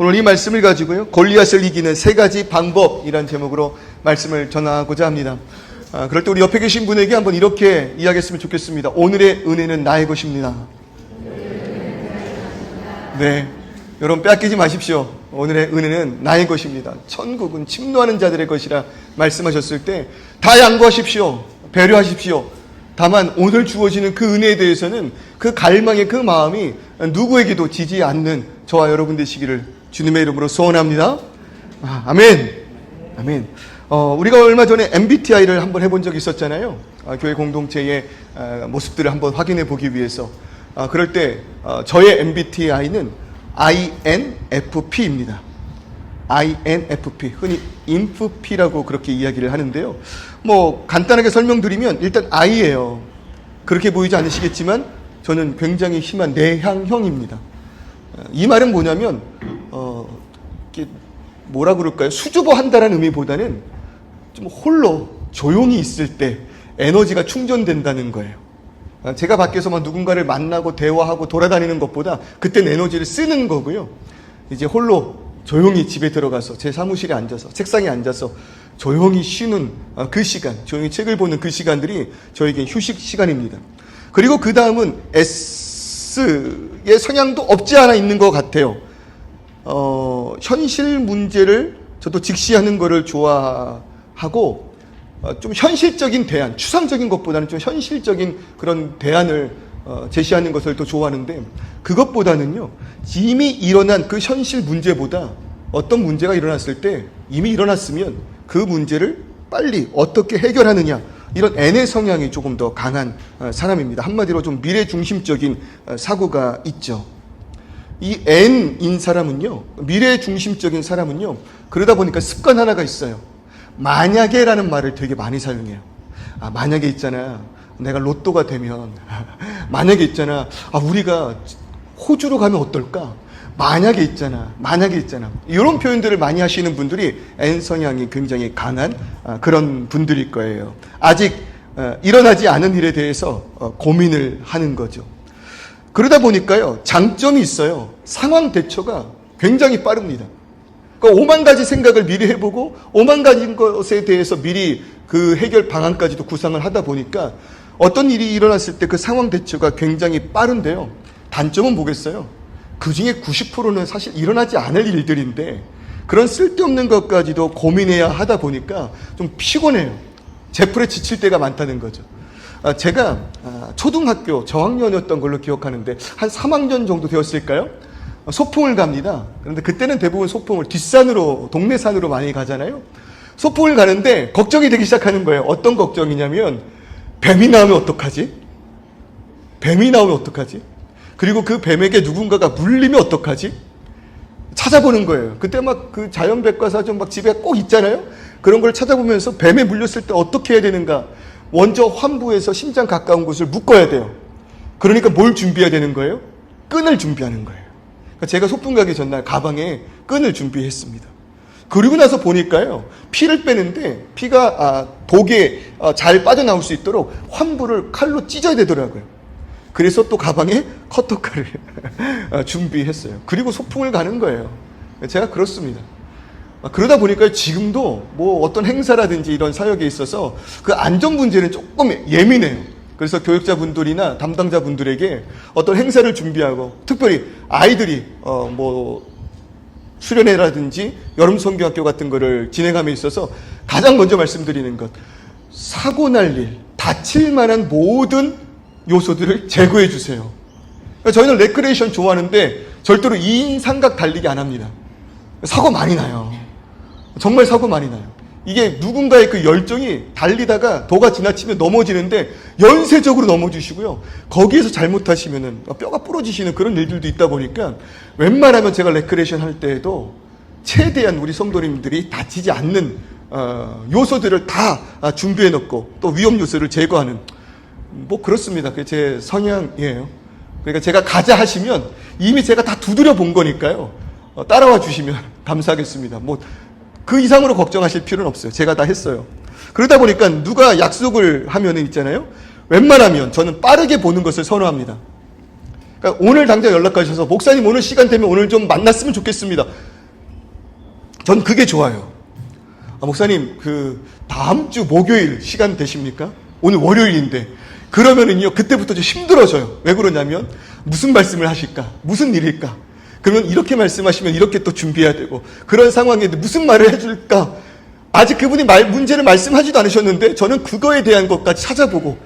오늘 이 말씀을 가지고요, 골리앗을 이기는 세 가지 방법이란 제목으로 말씀을 전하고자 합니다. 그럴 때 우리 옆에 계신 분에게 한번 이렇게 이야기했으면 좋겠습니다. 오늘의 은혜는 나의 것입니다. 네, 여러분 빼앗기지 마십시오. 오늘의 은혜는 나의 것입니다. 천국은 침노하는 자들의 것이라 말씀하셨을 때 다 양보하십시오. 배려하십시오. 다만 오늘 주어지는 그 은혜에 대해서는 그 갈망의 그 마음이 누구에게도 지지 않는 저와 여러분 되시기를 주님의 이름으로 소원합니다. 아멘. 아멘. 우리가 얼마 전에 MBTI를 한번 해본 적이 있었잖아요. 교회 공동체의 모습들을 한번 확인해 보기 위해서. 그럴 때 저의 MBTI는 INFP입니다. INFP, 흔히 INFP라고 그렇게 이야기를 하는데요. 뭐 간단하게 설명드리면 일단 I예요. 그렇게 보이지 않으시겠지만 저는 굉장히 심한 내향형입니다. 이 말은 뭐냐면 뭐라 그럴까요? 수줍어 한다는 의미보다는 좀 홀로 조용히 있을 때 에너지가 충전된다는 거예요. 제가 밖에서 막 누군가를 만나고 대화하고 돌아다니는 것보다 그땐 에너지를 쓰는 거고요. 이제 홀로 조용히 집에 들어가서 제 사무실에 앉아서 책상에 앉아서 조용히 쉬는 그 시간, 조용히 책을 보는 그 시간들이 저에게 휴식 시간입니다. 그리고 그 다음은 S의 성향도 없지 않아 있는 것 같아요. 현실 문제를 저도 직시하는 거를 좋아하고 좀 현실적인 대안, 추상적인 것보다는 좀 현실적인 그런 대안을 제시하는 것을 더 좋아하는데, 그것보다는요, 이미 일어난 그 현실 문제보다 어떤 문제가 일어났을 때 이미 일어났으면 그 문제를 빨리 어떻게 해결하느냐, 이런 N의 성향이 조금 더 강한 사람입니다. 한마디로 좀 미래 중심적인 사고가 있죠. 이 N인 사람은요, 미래 중심적인 사람은요, 그러다 보니까 습관 하나가 있어요. 만약에라는 말을 되게 많이 사용해요. 만약에 있잖아, 내가 로또가 되면, 만약에 있잖아, 우리가 호주로 가면 어떨까? 만약에 있잖아, 이런 표현들을 많이 하시는 분들이 N 성향이 굉장히 강한 그런 분들일 거예요. 아직 일어나지 않은 일에 대해서 고민을 하는 거죠. 그러다 보니까요, 장점이 있어요. 상황 대처가 굉장히 빠릅니다. 그러니까 5만 가지 생각을 미리 해보고 5만 가지 것에 대해서 미리 그 해결 방안까지도 구상을 하다 보니까 어떤 일이 일어났을 때 그 상황 대처가 굉장히 빠른데요. 단점은 뭐겠어요? 그 중에 90%는 사실 일어나지 않을 일들인데 그런 쓸데없는 것까지도 고민해야 하다 보니까 좀 피곤해요. 제풀에 지칠 때가 많다는 거죠. 제가 초등학교 저학년이었던 걸로 기억하는데 한 3학년 정도 되었을까요? 소풍을 갑니다. 그런데 그때는 대부분 소풍을 뒷산으로, 동네 산으로 많이 가잖아요. 소풍을 가는데 걱정이 되기 시작하는 거예요. 어떤 걱정이냐면 뱀이 나오면 어떡하지? 그리고 그 뱀에게 누군가가 물리면 어떡하지? 찾아보는 거예요. 그때 막 그 자연백과사전 막 집에 꼭 있잖아요. 그런 걸 찾아보면서 뱀에 물렸을 때 어떻게 해야 되는가? 먼저 환부해서 심장 가까운 곳을 묶어야 돼요. 그러니까 뭘 준비해야 되는 거예요? 끈을 준비하는 거예요. 그러니까 제가 소풍 가기 전날 가방에 끈을 준비했습니다. 그리고 나서 보니까요, 피를 빼는데 피가 독에 잘 빠져나올 수 있도록 환부를 칼로 찢어야 되더라고요. 그래서 또 가방에 커터칼을 준비했어요. 그리고 소풍을 가는 거예요. 제가 그렇습니다. 그러다 보니까 지금도 뭐 어떤 행사라든지 이런 사역에 있어서 그 안전 문제는 조금 예민해요. 그래서 교육자분들이나 담당자분들에게 어떤 행사를 준비하고, 특별히 아이들이 뭐 수련회라든지 여름 선교학교 같은 거를 진행함에 있어서 가장 먼저 말씀드리는 것, 사고 날 일, 다칠 만한 모든 요소들을 제거해 주세요. 저희는 레크레이션 좋아하는데 절대로 2인 삼각 달리기 안 합니다. 사고 많이 나요. 정말 사고 많이 나요. 이게 누군가의 그 열정이 달리다가 도가 지나치면 넘어지는데 연쇄적으로 넘어지시고요. 거기에서 잘못하시면은 뼈가 부러지시는 그런 일들도 있다 보니까 웬만하면 제가 레크레이션 할 때에도 최대한 우리 성도님들이 다치지 않는 요소들을 다 준비해 놓고 또 위험 요소를 제거하는, 뭐 그렇습니다. 그게 제 성향이에요. 그러니까 제가 가자 하시면 이미 제가 다 두드려 본 거니까요. 따라와 주시면 감사하겠습니다. 뭐 그 이상으로 걱정하실 필요는 없어요. 제가 다 했어요. 그러다 보니까 누가 약속을 하면은 있잖아요. 웬만하면 저는 빠르게 보는 것을 선호합니다. 그러니까 오늘 당장 연락하셔서 목사님 오늘 시간 되면 오늘 좀 만났으면 좋겠습니다. 전 그게 좋아요. 목사님, 다음 주 목요일 시간 되십니까? 오늘 월요일인데. 그러면은요, 그때부터 좀 힘들어져요. 왜 그러냐면, 무슨 말씀을 하실까? 무슨 일일까? 그러면 이렇게 말씀하시면 이렇게 또 준비해야 되고, 그런 상황인데 무슨 말을 해줄까? 아직 그분이 문제를 말씀하지도 않으셨는데, 저는 그거에 대한 것까지 찾아보고,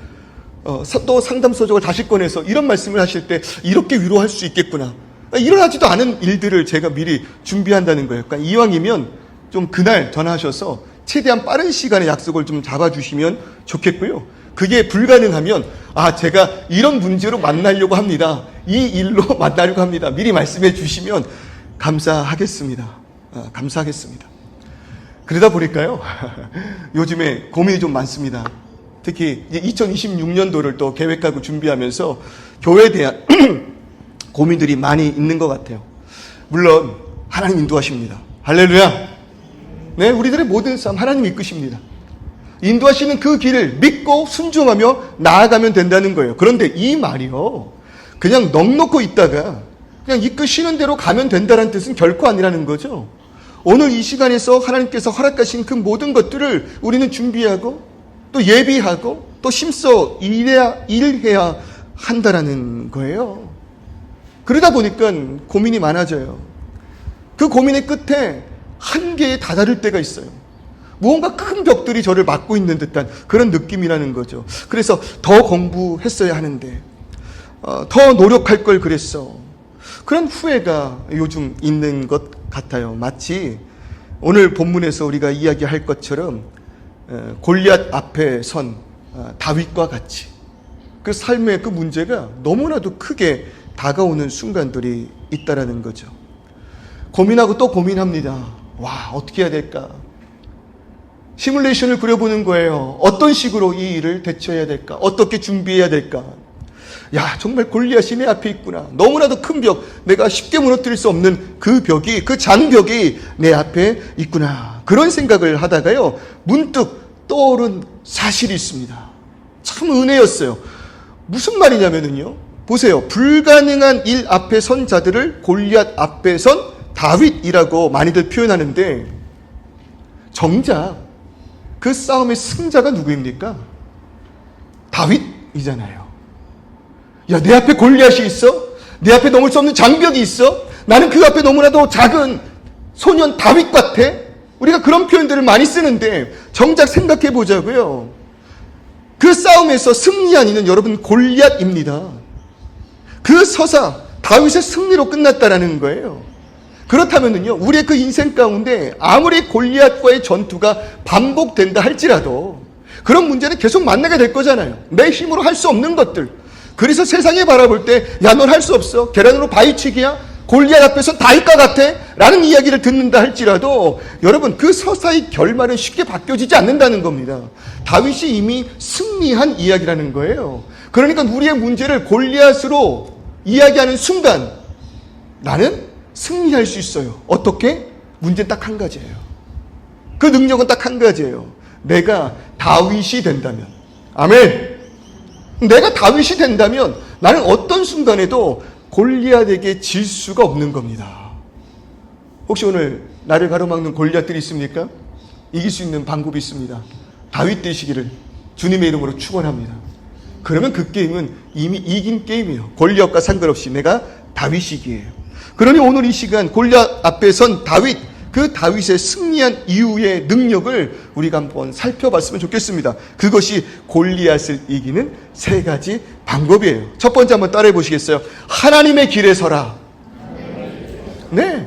또 상담소적을 다시 꺼내서 이런 말씀을 하실 때, 이렇게 위로할 수 있겠구나. 일어나지도 않은 일들을 제가 미리 준비한다는 거예요. 그러니까 이왕이면 좀 그날 전화하셔서 최대한 빠른 시간에 약속을 좀 잡아주시면 좋겠고요. 그게 불가능하면 제가 이런 문제로 만나려고 합니다. 이 일로 만나려고 합니다. 미리 말씀해 주시면 감사하겠습니다. 감사하겠습니다. 그러다 보니까요. 요즘에 고민이 좀 많습니다. 특히 이제 2026년도를 또 계획하고 준비하면서 교회에 대한 고민들이 많이 있는 것 같아요. 물론 하나님 인도하십니다. 할렐루야. 네, 우리들의 모든 삶 하나님 이끄십니다. 인도하시는 그 길을 믿고 순종하며 나아가면 된다는 거예요. 그런데 이 말이요, 그냥 넋놓고 있다가 그냥 이끄시는 대로 가면 된다는 뜻은 결코 아니라는 거죠. 오늘 이 시간에서 하나님께서 허락하신 그 모든 것들을 우리는 준비하고 또 예비하고 또 힘써 일해야 한다라는 거예요. 그러다 보니까 고민이 많아져요. 그 고민의 끝에 한계에 다다를 때가 있어요. 무언가 큰 벽들이 저를 막고 있는 듯한 그런 느낌이라는 거죠. 그래서 더 공부했어야 하는데, 더 노력할 걸 그랬어. 그런 후회가 요즘 있는 것 같아요. 마치 오늘 본문에서 우리가 이야기할 것처럼 골리앗 앞에 선 다윗과 같이 그 삶의 그 문제가 너무나도 크게 다가오는 순간들이 있다라는 거죠. 고민하고 또 고민합니다. 어떻게 해야 될까? 시뮬레이션을 그려보는 거예요. 어떤 식으로 이 일을 대처해야 될까? 어떻게 준비해야 될까? 정말 골리앗이 내 앞에 있구나. 너무나도 큰 벽, 내가 쉽게 무너뜨릴 수 없는 그 벽이, 그 장벽이 내 앞에 있구나. 그런 생각을 하다가요, 문득 떠오른 사실이 있습니다. 참 은혜였어요. 무슨 말이냐면요, 보세요. 불가능한 일 앞에 선 자들을 골리앗 앞에 선 다윗이라고 많이들 표현하는데, 정작 그 싸움의 승자가 누구입니까? 다윗이잖아요. 내 앞에 골리앗이 있어? 내 앞에 넘을 수 없는 장벽이 있어? 나는 그 앞에 너무나도 작은 소년 다윗 같아? 우리가 그런 표현들을 많이 쓰는데 정작 생각해 보자고요. 그 싸움에서 승리한 이는 여러분 골리앗입니다. 그 서사 다윗의 승리로 끝났다라는 거예요. 그렇다면요, 우리의 그 인생 가운데 아무리 골리앗과의 전투가 반복된다 할지라도 그런 문제는 계속 만나게 될 거잖아요. 내 힘으로 할 수 없는 것들. 그래서 세상에 바라볼 때, 넌 할 수 없어. 계란으로 바위치기야. 골리앗 앞에서 다윗과 같아. 라는 이야기를 듣는다 할지라도 여러분, 그 서사의 결말은 쉽게 바뀌어지지 않는다는 겁니다. 다윗이 이미 승리한 이야기라는 거예요. 그러니까 우리의 문제를 골리앗으로 이야기하는 순간 나는 승리할 수 있어요. 어떻게? 문제는 딱 한 가지예요. 그 능력은 딱 한 가지예요. 내가 다윗이 된다면. 아멘. 내가 다윗이 된다면 나는 어떤 순간에도 골리앗에게 질 수가 없는 겁니다. 혹시 오늘 나를 가로막는 골리앗들이 있습니까? 이길 수 있는 방법이 있습니다. 다윗 되시기를 주님의 이름으로 축원합니다. 그러면 그 게임은 이미 이긴 게임이에요. 골리앗과 상관없이 내가 다윗이기에. 그러니 오늘 이 시간 골리앗 앞에 선 다윗, 그 다윗의 승리한 이후의 능력을 우리가 한번 살펴봤으면 좋겠습니다. 그것이 골리앗을 이기는 세 가지 방법이에요. 첫 번째 한번 따라해 보시겠어요? 하나님의 길에 서라. 네,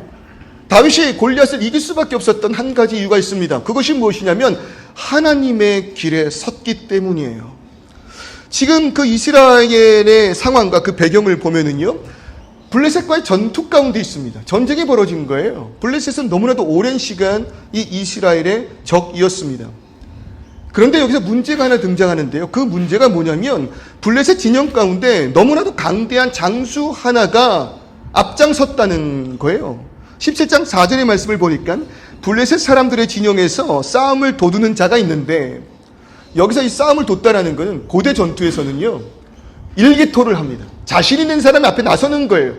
다윗이 골리앗을 이길 수밖에 없었던 한 가지 이유가 있습니다. 그것이 무엇이냐면 하나님의 길에 섰기 때문이에요. 지금 그 이스라엘의 상황과 그 배경을 보면은요, 블레셋과의 전투 가운데 있습니다. 전쟁이 벌어진 거예요. 블레셋은 너무나도 오랜 시간 이 이스라엘의 적이었습니다. 그런데 여기서 문제가 하나 등장하는데요. 그 문제가 뭐냐면 블레셋 진영 가운데 너무나도 강대한 장수 하나가 앞장섰다는 거예요. 17장 4절의 말씀을 보니까 블레셋 사람들의 진영에서 싸움을 도두는 자가 있는데, 여기서 이 싸움을 뒀다라는 것은 고대 전투에서는요, 일기토를 합니다. 자신 있는 사람이 앞에 나서는 거예요.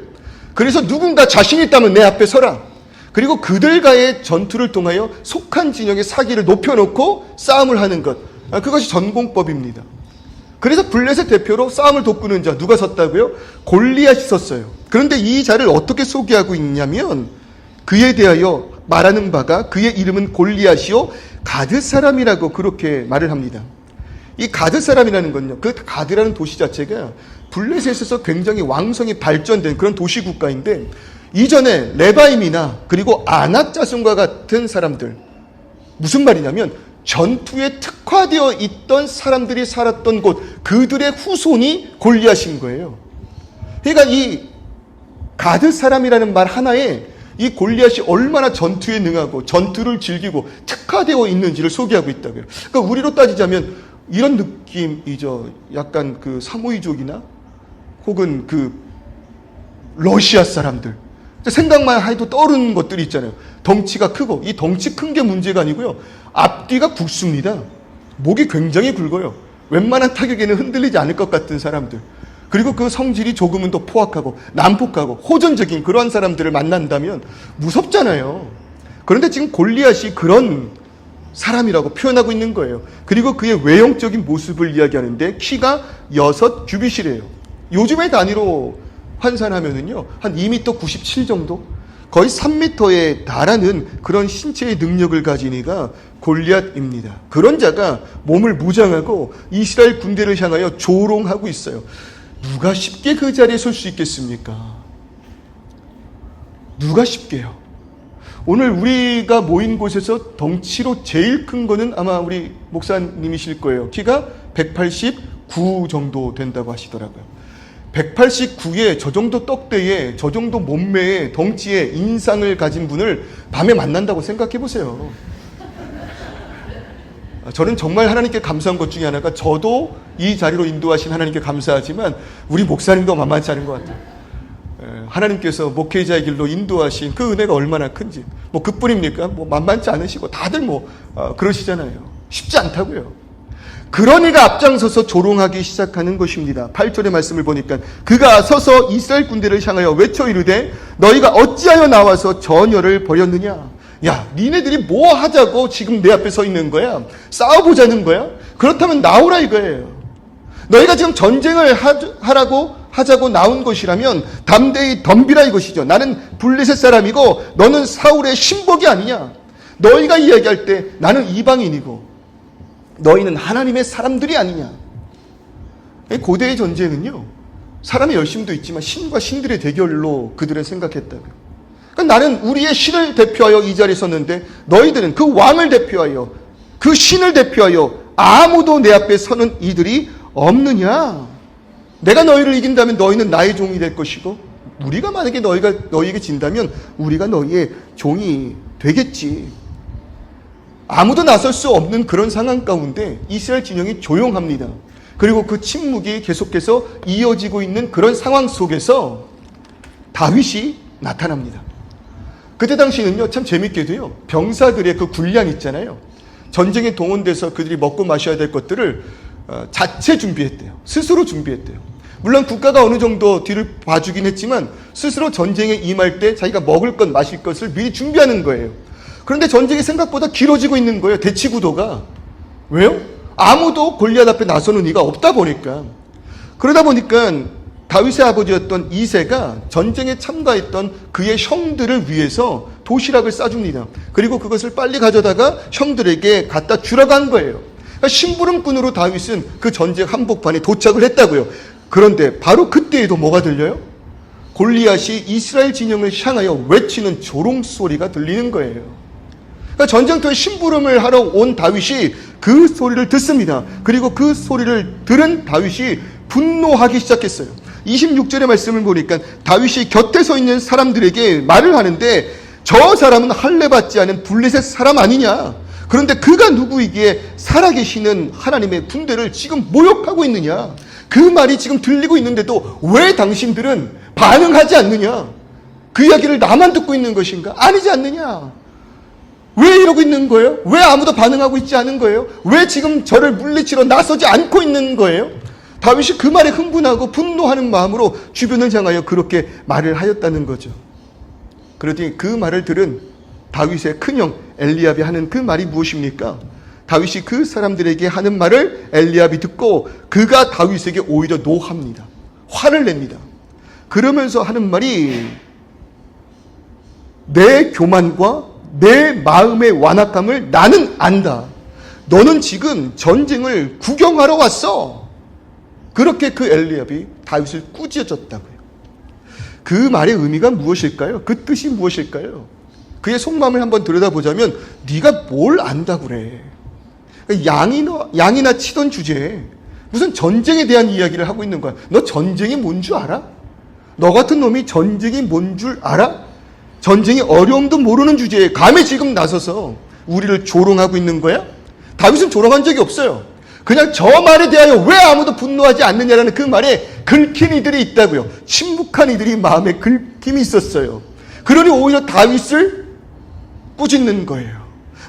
그래서 누군가 자신 있다면 내 앞에 서라. 그리고 그들과의 전투를 통하여 속한 진영의 사기를 높여놓고 싸움을 하는 것, 그것이 전공법입니다. 그래서 블레셋 대표로 싸움을 돕는 자 누가 섰다고요? 골리앗이 섰어요. 그런데 이 자를 어떻게 소개하고 있냐면 그에 대하여 말하는 바가 그의 이름은 골리앗이요 가드 사람이라고 그렇게 말을 합니다. 이 가드 사람이라는 건요, 그 가드라는 도시 자체가 블레셋에서 굉장히 왕성히 발전된 그런 도시 국가인데, 이전에 레바임이나 그리고 아낙 자손과 같은 사람들, 무슨 말이냐면 전투에 특화되어 있던 사람들이 살았던 곳, 그들의 후손이 골리앗인 거예요. 그러니까 이 가드 사람이라는 말 하나에 이 골리앗이 얼마나 전투에 능하고 전투를 즐기고 특화되어 있는지를 소개하고 있다고요. 그러니까 우리로 따지자면 이런 느낌이죠. 약간 그 사모이족이나 혹은 그 러시아 사람들. 생각만 해도 떠오르는 것들이 있잖아요. 덩치가 크고, 이 덩치 큰 게 문제가 아니고요, 앞뒤가 굵습니다. 목이 굉장히 굵어요. 웬만한 타격에는 흔들리지 않을 것 같은 사람들. 그리고 그 성질이 조금은 더 포악하고 난폭하고 호전적인 그러한 사람들을 만난다면 무섭잖아요. 그런데 지금 골리앗이 그런 사람이라고 표현하고 있는 거예요. 그리고 그의 외형적인 모습을 이야기하는데 키가 6 규빗이래요. 요즘의 단위로 환산하면은요, 한 2m 97 정도? 거의 3m에 달하는 그런 신체의 능력을 가진 이가 골리앗입니다. 그런 자가 몸을 무장하고 이스라엘 군대를 향하여 조롱하고 있어요. 누가 쉽게 그 자리에 설 수 있겠습니까? 누가 쉽게요? 오늘 우리가 모인 곳에서 덩치로 제일 큰 거는 아마 우리 목사님이실 거예요. 키가 189 정도 된다고 하시더라고요. 189에 저 정도 떡대에 저 정도 몸매에 덩치에 인상을 가진 분을 밤에 만난다고 생각해 보세요. 저는 정말 하나님께 감사한 것 중에 하나가, 저도 이 자리로 인도하신 하나님께 감사하지만 우리 목사님도 만만치 않은 것 같아요. 하나님께서 목회자의 길로 인도하신 그 은혜가 얼마나 큰지, 뭐 그뿐입니까? 뭐 만만치 않으시고 다들 그러시잖아요. 쉽지 않다고요. 그런 이가 앞장서서 조롱하기 시작하는 것입니다. 8절의 말씀을 보니까 그가 서서 이스라엘 군대를 향하여 외쳐 이르되 너희가 어찌하여 나와서 전열을 벌였느냐. 야, 니네들이 뭐 하자고 지금 내 앞에 서 있는 거야? 싸워보자는 거야? 그렇다면 나오라 이거예요. 너희가 지금 전쟁을 하자고 나온 것이라면 담대히 덤비라 이것이죠. 나는 블레셋 사람이고 너는 사울의 신복이 아니냐. 너희가 이야기할 때 나는 이방인이고 너희는 하나님의 사람들이 아니냐. 고대의 전쟁은요, 사람의 열심도 있지만 신과 신들의 대결로 그들은 생각했다고요. 그러니까 나는 우리의 신을 대표하여 이 자리에 섰는데 너희들은 그 왕을 대표하여 그 신을 대표하여 아무도 내 앞에 서는 이들이 없느냐. 내가 너희를 이긴다면 너희는 나의 종이 될 것이고 우리가 만약에 너희에게 진다면 우리가 너희의 종이 되겠지. 아무도 나설 수 없는 그런 상황 가운데 이스라엘 진영이 조용합니다. 그리고 그 침묵이 계속해서 이어지고 있는 그런 상황 속에서 다윗이 나타납니다. 그때 당시는요, 참 재밌게도요, 병사들의 그 군량 있잖아요. 전쟁에 동원돼서 그들이 먹고 마셔야 될 것들을 자체 준비했대요. 스스로 준비했대요. 물론 국가가 어느 정도 뒤를 봐주긴 했지만 스스로 전쟁에 임할 때 자기가 먹을 것 마실 것을 미리 준비하는 거예요. 그런데 전쟁이 생각보다 길어지고 있는 거예요. 대치 구도가. 왜요? 아무도 골리앗 앞에 나서는 이가 없다 보니까. 그러다 보니까 다윗의 아버지였던 이새가 전쟁에 참가했던 그의 형들을 위해서 도시락을 싸줍니다. 그리고 그것을 빨리 가져다가 형들에게 갖다 주라고 한 거예요. 그러니까 심부름꾼으로 다윗은 그 전쟁 한복판에 도착을 했다고요. 그런데 바로 그때에도 뭐가 들려요? 골리앗이 이스라엘 진영을 향하여 외치는 조롱 소리가 들리는 거예요. 그러니까 전쟁터에 심부름을 하러 온 다윗이 그 소리를 듣습니다. 그리고 그 소리를 들은 다윗이 분노하기 시작했어요. 26절의 말씀을 보니까 다윗이 곁에 서 있는 사람들에게 말을 하는데 저 사람은 할례받지 않은 블레셋 사람 아니냐. 그런데 그가 누구이기에 살아계시는 하나님의 군대를 지금 모욕하고 있느냐. 그 말이 지금 들리고 있는데도 왜 당신들은 반응하지 않느냐. 그 이야기를 나만 듣고 있는 것인가? 아니지 않느냐. 왜 이러고 있는 거예요? 왜 아무도 반응하고 있지 않은 거예요? 왜 지금 저를 물리치러 나서지 않고 있는 거예요? 다윗이 그 말에 흥분하고 분노하는 마음으로 주변을 향하여 그렇게 말을 하였다는 거죠. 그러더니 그 말을 들은 다윗의 큰형 엘리압이 하는 그 말이 무엇입니까? 다윗이 그 사람들에게 하는 말을 엘리압이 듣고 그가 다윗에게 오히려 노합니다. 화를 냅니다. 그러면서 하는 말이 내 교만과 내 마음의 완악함을 나는 안다. 너는 지금 전쟁을 구경하러 왔어. 그렇게 그 엘리압이 다윗을 꾸짖었다고요. 그 말의 의미가 무엇일까요? 그 뜻이 무엇일까요? 그의 속마음을 한번 들여다보자면 네가 뭘 안다고 그래. 양이나 치던 주제에 무슨 전쟁에 대한 이야기를 하고 있는 거야. 너 전쟁이 뭔 줄 알아? 너 같은 놈이 전쟁이 뭔 줄 알아? 전쟁의 어려움도 모르는 주제에 감히 지금 나서서 우리를 조롱하고 있는 거야? 다윗은 조롱한 적이 없어요. 그냥 저 말에 대하여 왜 아무도 분노하지 않느냐라는 그 말에 긁힌 이들이 있다고요. 침묵한 이들이 마음에 긁힘이 있었어요. 그러니 오히려 다윗을 꾸짖는 거예요.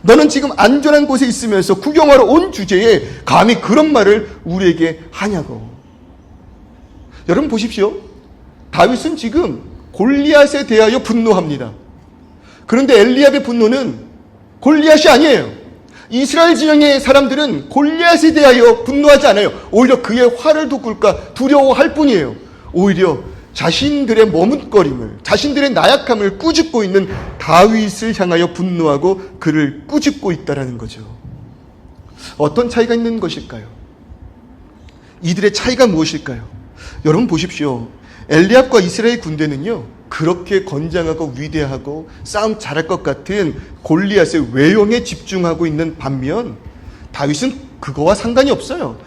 너는 지금 안전한 곳에 있으면서 구경하러 온 주제에 감히 그런 말을 우리에게 하냐고. 여러분 보십시오. 다윗은 지금 골리앗에 대하여 분노합니다. 그런데 엘리압의 분노는 골리앗이 아니에요. 이스라엘 진영의 사람들은 골리앗에 대하여 분노하지 않아요. 오히려 그의 화를 돋굴까 두려워할 뿐이에요. 오히려 자신들의 머뭇거림을, 자신들의 나약함을 꾸짖고 있는 다윗을 향하여 분노하고 그를 꾸짖고 있다는 거죠. 어떤 차이가 있는 것일까요? 이들의 차이가 무엇일까요? 여러분 보십시오. 엘리압과 이스라엘 군대는요, 그렇게 건장하고 위대하고 싸움 잘할 것 같은 골리앗의 외형에 집중하고 있는 반면 다윗은 그거와 상관이 없어요.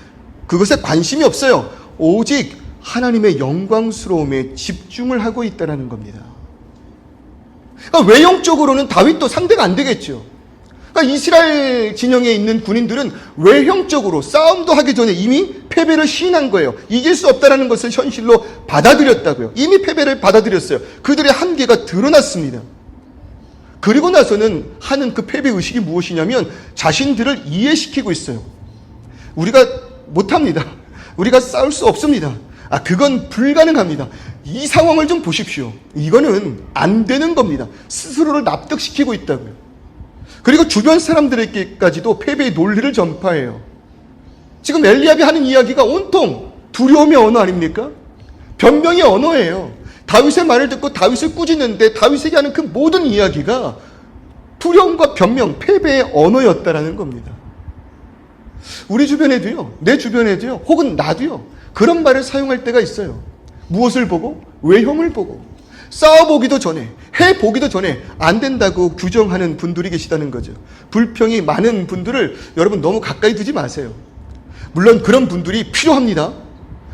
그것에 관심이 없어요. 오직 하나님의 영광스러움에 집중을 하고 있다는 겁니다. 그러니까 외형적으로는 다윗도 상대가 안 되겠죠. 그러니까 이스라엘 진영에 있는 군인들은 외형적으로 싸움도 하기 전에 이미 패배를 시인한 거예요. 이길 수 없다는 것을 현실로 받아들였다고요. 이미 패배를 받아들였어요. 그들의 한계가 드러났습니다. 그리고 나서는 하는 그 패배의식이 무엇이냐면 자신들을 이해시키고 있어요. 우리가 못합니다. 우리가 싸울 수 없습니다. 그건 불가능합니다. 이 상황을 좀 보십시오. 이거는 안 되는 겁니다. 스스로를 납득시키고 있다고요. 그리고 주변 사람들에게까지도 패배의 논리를 전파해요. 지금 엘리압이 하는 이야기가 온통 두려움의 언어 아닙니까? 변명의 언어예요. 다윗의 말을 듣고 다윗을 꾸짖는데 다윗에게 하는 그 모든 이야기가 두려움과 변명, 패배의 언어였다라는 겁니다. 우리 주변에도요, 내 주변에도요, 혹은 나도요, 그런 말을 사용할 때가 있어요. 무엇을 보고? 외형을 보고. 싸워보기도 전에, 해보기도 전에 안 된다고 규정하는 분들이 계시다는 거죠. 불평이 많은 분들을 여러분 너무 가까이 두지 마세요. 물론 그런 분들이 필요합니다.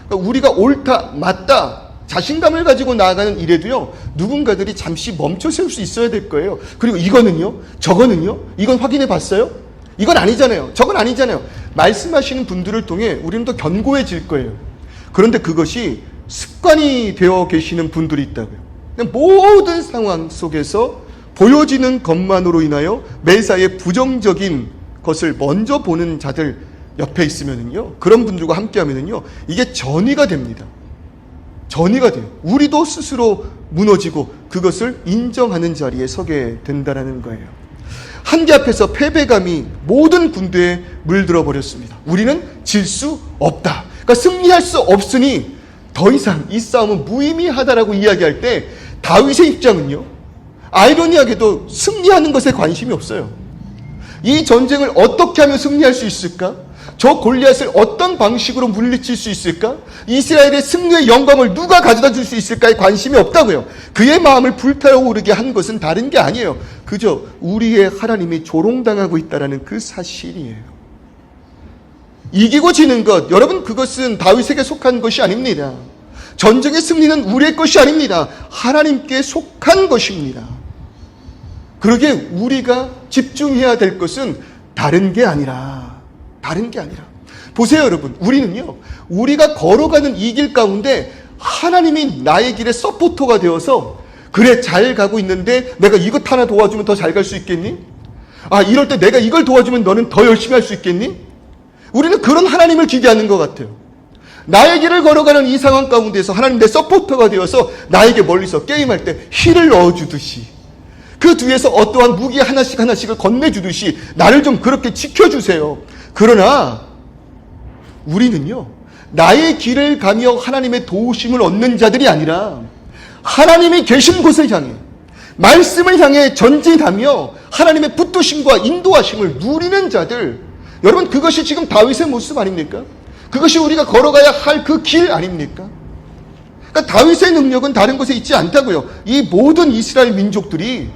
그러니까 우리가 옳다, 맞다, 자신감을 가지고 나아가는 일에도요, 누군가들이 잠시 멈춰 세울 수 있어야 될 거예요. 그리고 이거는요, 저거는요, 이건 확인해 봤어요? 이건 아니잖아요. 저건 아니잖아요. 말씀하시는 분들을 통해 우리는 더 견고해질 거예요. 그런데 그것이 습관이 되어 계시는 분들이 있다고요. 모든 상황 속에서 보여지는 것만으로 인하여 매사에 부정적인 것을 먼저 보는 자들 옆에 있으면은요, 그런 분들과 함께 하면은요, 이게 전이가 됩니다. 전이가 돼요. 우리도 스스로 무너지고 그것을 인정하는 자리에 서게 된다는 거예요. 한계 앞에서 패배감이 모든 군대에 물들어 버렸습니다. 우리는 질 수 없다. 그러니까 승리할 수 없으니 더 이상 이 싸움은 무의미하다라고 이야기할 때 다윗의 입장은요, 아이러니하게도 승리하는 것에 관심이 없어요. 이 전쟁을 어떻게 하면 승리할 수 있을까? 저 골리앗을 어떤 방식으로 물리칠 수 있을까? 이스라엘의 승리의 영광을 누가 가져다 줄 수 있을까에 관심이 없다고요. 그의 마음을 불타오르게 한 것은 다른 게 아니에요. 그저 우리의 하나님이 조롱당하고 있다는 그 사실이에요. 이기고 지는 것, 여러분, 그것은 다윗에게 속한 것이 아닙니다. 전쟁의 승리는 우리의 것이 아닙니다. 하나님께 속한 것입니다. 그러기에 우리가 집중해야 될 것은 다른 게 아니라 보세요, 여러분. 우리는요, 우리가 걸어가는 이 길 가운데 하나님이 나의 길의 서포터가 되어서, 그래, 잘 가고 있는데 내가 이것 하나 도와주면 더 잘 갈 수 있겠니? 이럴 때 내가 이걸 도와주면 너는 더 열심히 할 수 있겠니? 우리는 그런 하나님을 기대하는 것 같아요. 나의 길을 걸어가는 이 상황 가운데서 하나님 내 서포터가 되어서 나에게 멀리서 게임할 때 힐을 넣어주듯이 그 뒤에서 어떠한 무기 하나씩을 건네주듯이 나를 좀 그렇게 지켜주세요. 그러나 우리는요, 나의 길을 가며 하나님의 도우심을 얻는 자들이 아니라 하나님이 계신 곳을 향해, 말씀을 향해 전진하며 하나님의 붙드심과 인도하심을 누리는 자들, 여러분, 그것이 지금 다윗의 모습 아닙니까? 그것이 우리가 걸어가야 할 그 길 아닙니까? 그러니까 다윗의 능력은 다른 곳에 있지 않다고요. 이 모든 이스라엘 민족들이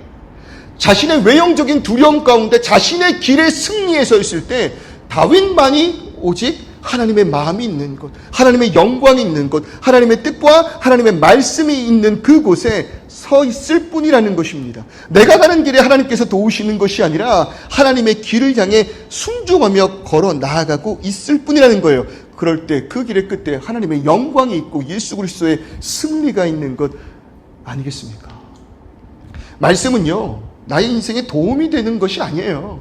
자신의 외형적인 두려움 가운데 자신의 길에 승리에 서 있을 때 다윗만이 오직 하나님의 마음이 있는 곳, 하나님의 영광이 있는 곳, 하나님의 뜻과 하나님의 말씀이 있는 그곳에 서 있을 뿐이라는 것입니다. 내가 가는 길에 하나님께서 도우시는 것이 아니라 하나님의 길을 향해 순종하며 걸어 나아가고 있을 뿐이라는 거예요. 그럴 때 그 길의 끝에 하나님의 영광이 있고 예수 그리스도의 승리가 있는 것 아니겠습니까? 말씀은요, 나의 인생에 도움이 되는 것이 아니에요.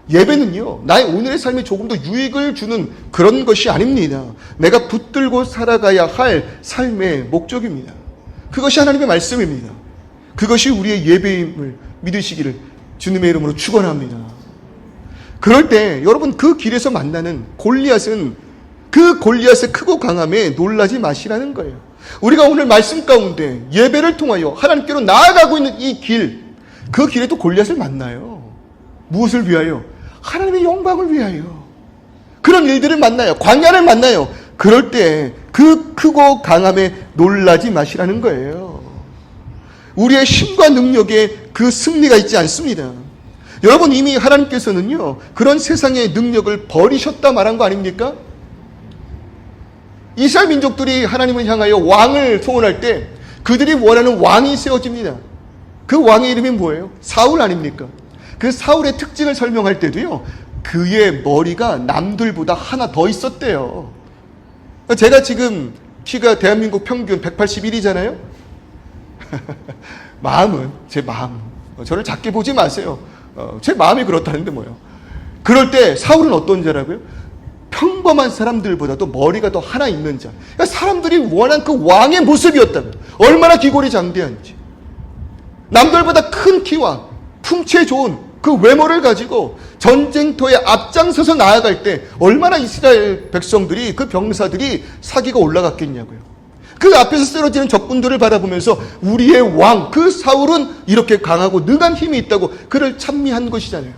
예배는요, 나의 오늘의 삶에 조금 더 유익을 주는 그런 것이 아닙니다. 내가 붙들고 살아가야 할 삶의 목적입니다. 그것이 하나님의 말씀입니다. 그것이 우리의 예배임을 믿으시기를 주님의 이름으로 축원합니다. 그럴 때 여러분, 그 길에서 만나는 골리앗은 그 골리앗의 크고 강함에 놀라지 마시라는 거예요. 우리가 오늘 말씀 가운데 예배를 통하여 하나님께로 나아가고 있는 이 길, 그 길에도 골리앗을 만나요. 무엇을 위하여? 하나님의 영광을 위하여. 그런 일들을 만나요. 광야를 만나요. 그럴 때 그 크고 강함에 놀라지 마시라는 거예요. 우리의 힘과 능력에 그 승리가 있지 않습니다. 여러분, 이미 하나님께서는요, 그런 세상의 능력을 버리셨다 말한 거 아닙니까? 이스라엘 민족들이 하나님을 향하여 왕을 소원할 때 그들이 원하는 왕이 세워집니다. 그 왕의 이름이 뭐예요? 사울 아닙니까? 그 사울의 특징을 설명할 때도요, 그의 머리가 남들보다 하나 더 있었대요. 제가 지금 키가 대한민국 평균 181이잖아요. 마음은, 제 마음, 저를 작게 보지 마세요. 제 마음이 그렇다는데 뭐요. 그럴 때 사울은 어떤 자라고요? 평범한 사람들보다도 머리가 더 하나 있는 자. 그러니까 사람들이 원한 그 왕의 모습이었다면 얼마나 기골이 장대한지, 남들보다 큰 키와 풍채 좋은 그 외모를 가지고 전쟁터에 앞장서서 나아갈 때 얼마나 이스라엘 백성들이, 그 병사들이 사기가 올라갔겠냐고요. 그 앞에서 쓰러지는 적군들을 바라보면서 우리의 왕, 그 사울은 이렇게 강하고 능한 힘이 있다고 그를 찬미한 것이잖아요.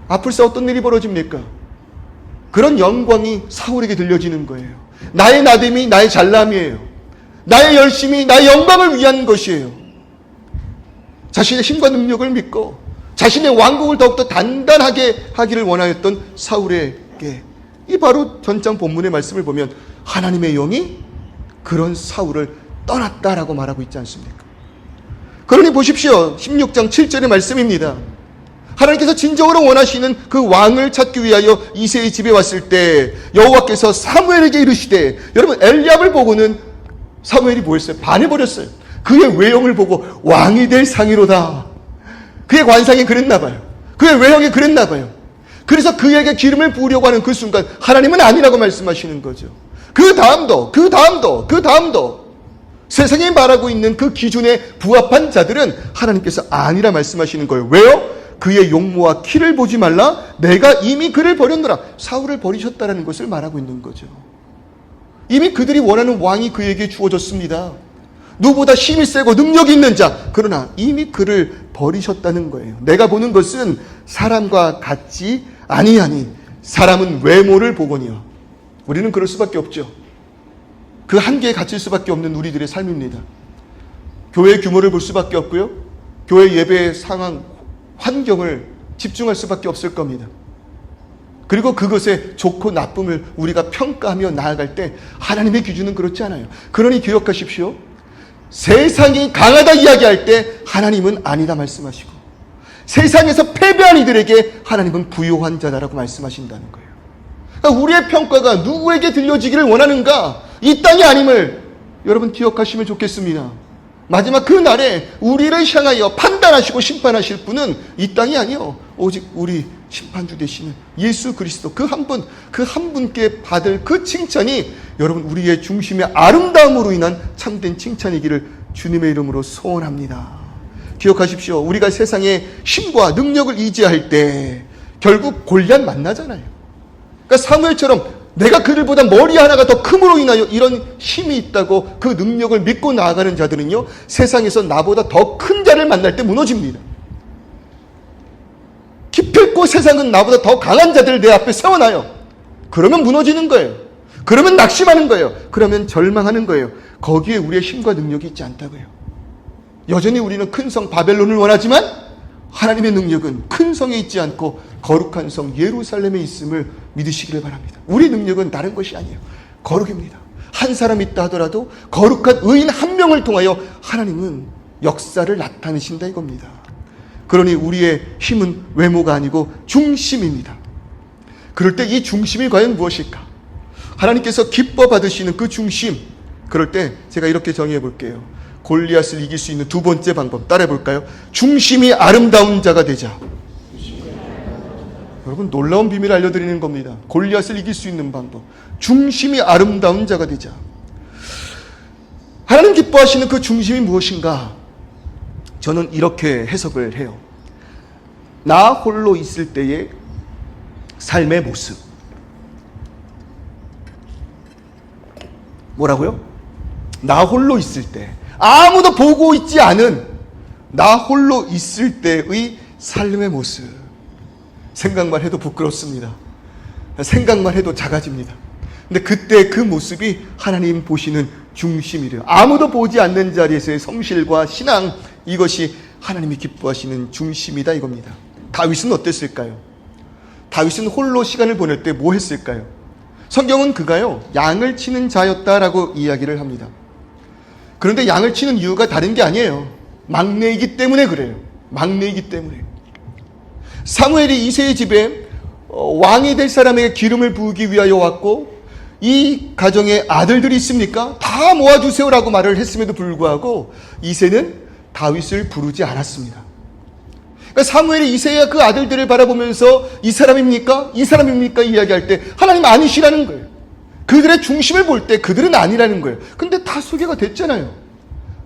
앞으로서 어떤 일이 벌어집니까? 그런 영광이 사울에게 들려지는 거예요. 나의 나됨이 나의 잘남이에요. 나의 열심이 나의 영광을 위한 것이에요. 자신의 힘과 능력을 믿고 자신의 왕국을 더욱더 단단하게 하기를 원하였던 사울에게, 이 바로 전장 본문의 말씀을 보면 하나님의 영이 그런 사울을 떠났다라고 말하고 있지 않습니까? 그러니 보십시오. 16장 7절의 말씀입니다. 하나님께서 진정으로 원하시는 그 왕을 찾기 위하여 이새의 집에 왔을 때 여호와께서 사무엘에게 이르시되, 여러분, 엘리압을 보고는 사무엘이 뭐 했어요? 반해버렸어요. 그의 외형을 보고 왕이 될 상이로다. 그의 관상이 그랬나 봐요. 그의 외형이 그랬나 봐요. 그래서 그에게 기름을 부으려고 하는 그 순간 하나님은 아니라고 말씀하시는 거죠. 그 다음도 세상이 말하고 있는 그 기준에 부합한 자들은 하나님께서 아니라 말씀하시는 거예요. 왜요? 그의 용모와 키를 보지 말라. 내가 이미 그를 버렸노라. 사울을 버리셨다라는 것을 말하고 있는 거죠. 이미 그들이 원하는 왕이 그에게 주어졌습니다. 누구보다 힘이 세고 능력이 있는 자, 그러나 이미 그를 버리셨다는 거예요. 내가 보는 것은 사람과 같지 아니하니 사람은 외모를 보거니와. 우리는 그럴 수밖에 없죠. 그 한계에 갇힐 수밖에 없는 우리들의 삶입니다. 교회의 규모를 볼 수밖에 없고요, 교회 예배의 상황, 환경을 집중할 수밖에 없을 겁니다. 그리고 그것의 좋고 나쁨을 우리가 평가하며 나아갈 때 하나님의 기준은 그렇지 않아요. 그러니 기억하십시오. 세상이 강하다 이야기할 때 하나님은 아니다 말씀하시고, 세상에서 패배한 이들에게 하나님은 부요한 자다라고 말씀하신다는 거예요. 그러니까 우리의 평가가 누구에게 들려지기를 원하는가, 이 땅이 아님을 여러분 기억하시면 좋겠습니다. 마지막 그 날에 우리를 향하여 판단하시고 심판하실 분은 이 땅이 아니요, 오직 우리 심판주 되시는 예수 그리스도, 그 한 분, 그 한 분께 받을 그 칭찬이 여러분 우리의 중심의 아름다움으로 인한 참된 칭찬이기를 주님의 이름으로 소원합니다. 기억하십시오. 우리가 세상의 힘과 능력을 의지할 때 결국 골리앗 만나잖아요. 그러니까 사무엘처럼 내가 그들보다 머리 하나가 더 큼으로 인하여 이런 힘이 있다고 그 능력을 믿고 나아가는 자들은요, 세상에서 나보다 더 큰 자를 만날 때 무너집니다. 기필코 세상은 나보다 더 강한 자들을 내 앞에 세워놔요. 그러면 무너지는 거예요. 그러면 낙심하는 거예요. 그러면 절망하는 거예요. 거기에 우리의 힘과 능력이 있지 않다고요. 여전히 우리는 큰 성 바벨론을 원하지만 하나님의 능력은 큰 성에 있지 않고 거룩한 성 예루살렘에 있음을 믿으시기를 바랍니다. 우리 능력은 다른 것이 아니에요. 거룩입니다. 한 사람 있다 하더라도 거룩한 의인 한 명을 통하여 하나님은 역사를 나타내신다 이겁니다. 그러니 우리의 힘은 외모가 아니고 중심입니다. 그럴 때 이 중심이 과연 무엇일까? 하나님께서 기뻐 받으시는 그 중심, 그럴 때 제가 이렇게 정의해 볼게요. 골리앗을 이길 수 있는 두 번째 방법 따라해 볼까요? 중심이 아름다운 자가 되자. 여러분, 놀라운 비밀을 알려드리는 겁니다. 골리앗을 이길 수 있는 방법, 중심이 아름다운 자가 되자. 하나님 기뻐하시는 그 중심이 무엇인가? 저는 이렇게 해석을 해요. 나 홀로 있을 때의 삶의 모습. 뭐라고요? 나 홀로 있을 때, 아무도 보고 있지 않은 나 홀로 있을 때의 삶의 모습. 생각만 해도 부끄럽습니다. 생각만 해도 작아집니다. 근데 그때 그 모습이 하나님 보시는 중심이래요. 아무도 보지 않는 자리에서의 성실과 신앙, 이것이 하나님이 기뻐하시는 중심이다 이겁니다. 다윗은 어땠을까요? 다윗은 홀로 시간을 보낼 때 뭐 했을까요? 성경은 그가요, 양을 치는 자였다라고 이야기를 합니다. 그런데 양을 치는 이유가 다른 게 아니에요. 막내이기 때문에 그래요. 막내이기 때문에. 사무엘이 이새의 집에 왕이 될 사람에게 기름을 부으기 위하여 왔고, 이 가정에 아들들이 있습니까? 다 모아주세요라고 말을 했음에도 불구하고 이새는 다윗을 부르지 않았습니다. 그러니까 사무엘이 이새야 그 아들들을 바라보면서 이 사람입니까? 이 사람입니까? 이야기할 때 하나님 아니시라는 거예요. 그들의 중심을 볼 때 그들은 아니라는 거예요. 근데 다 소개가 됐잖아요.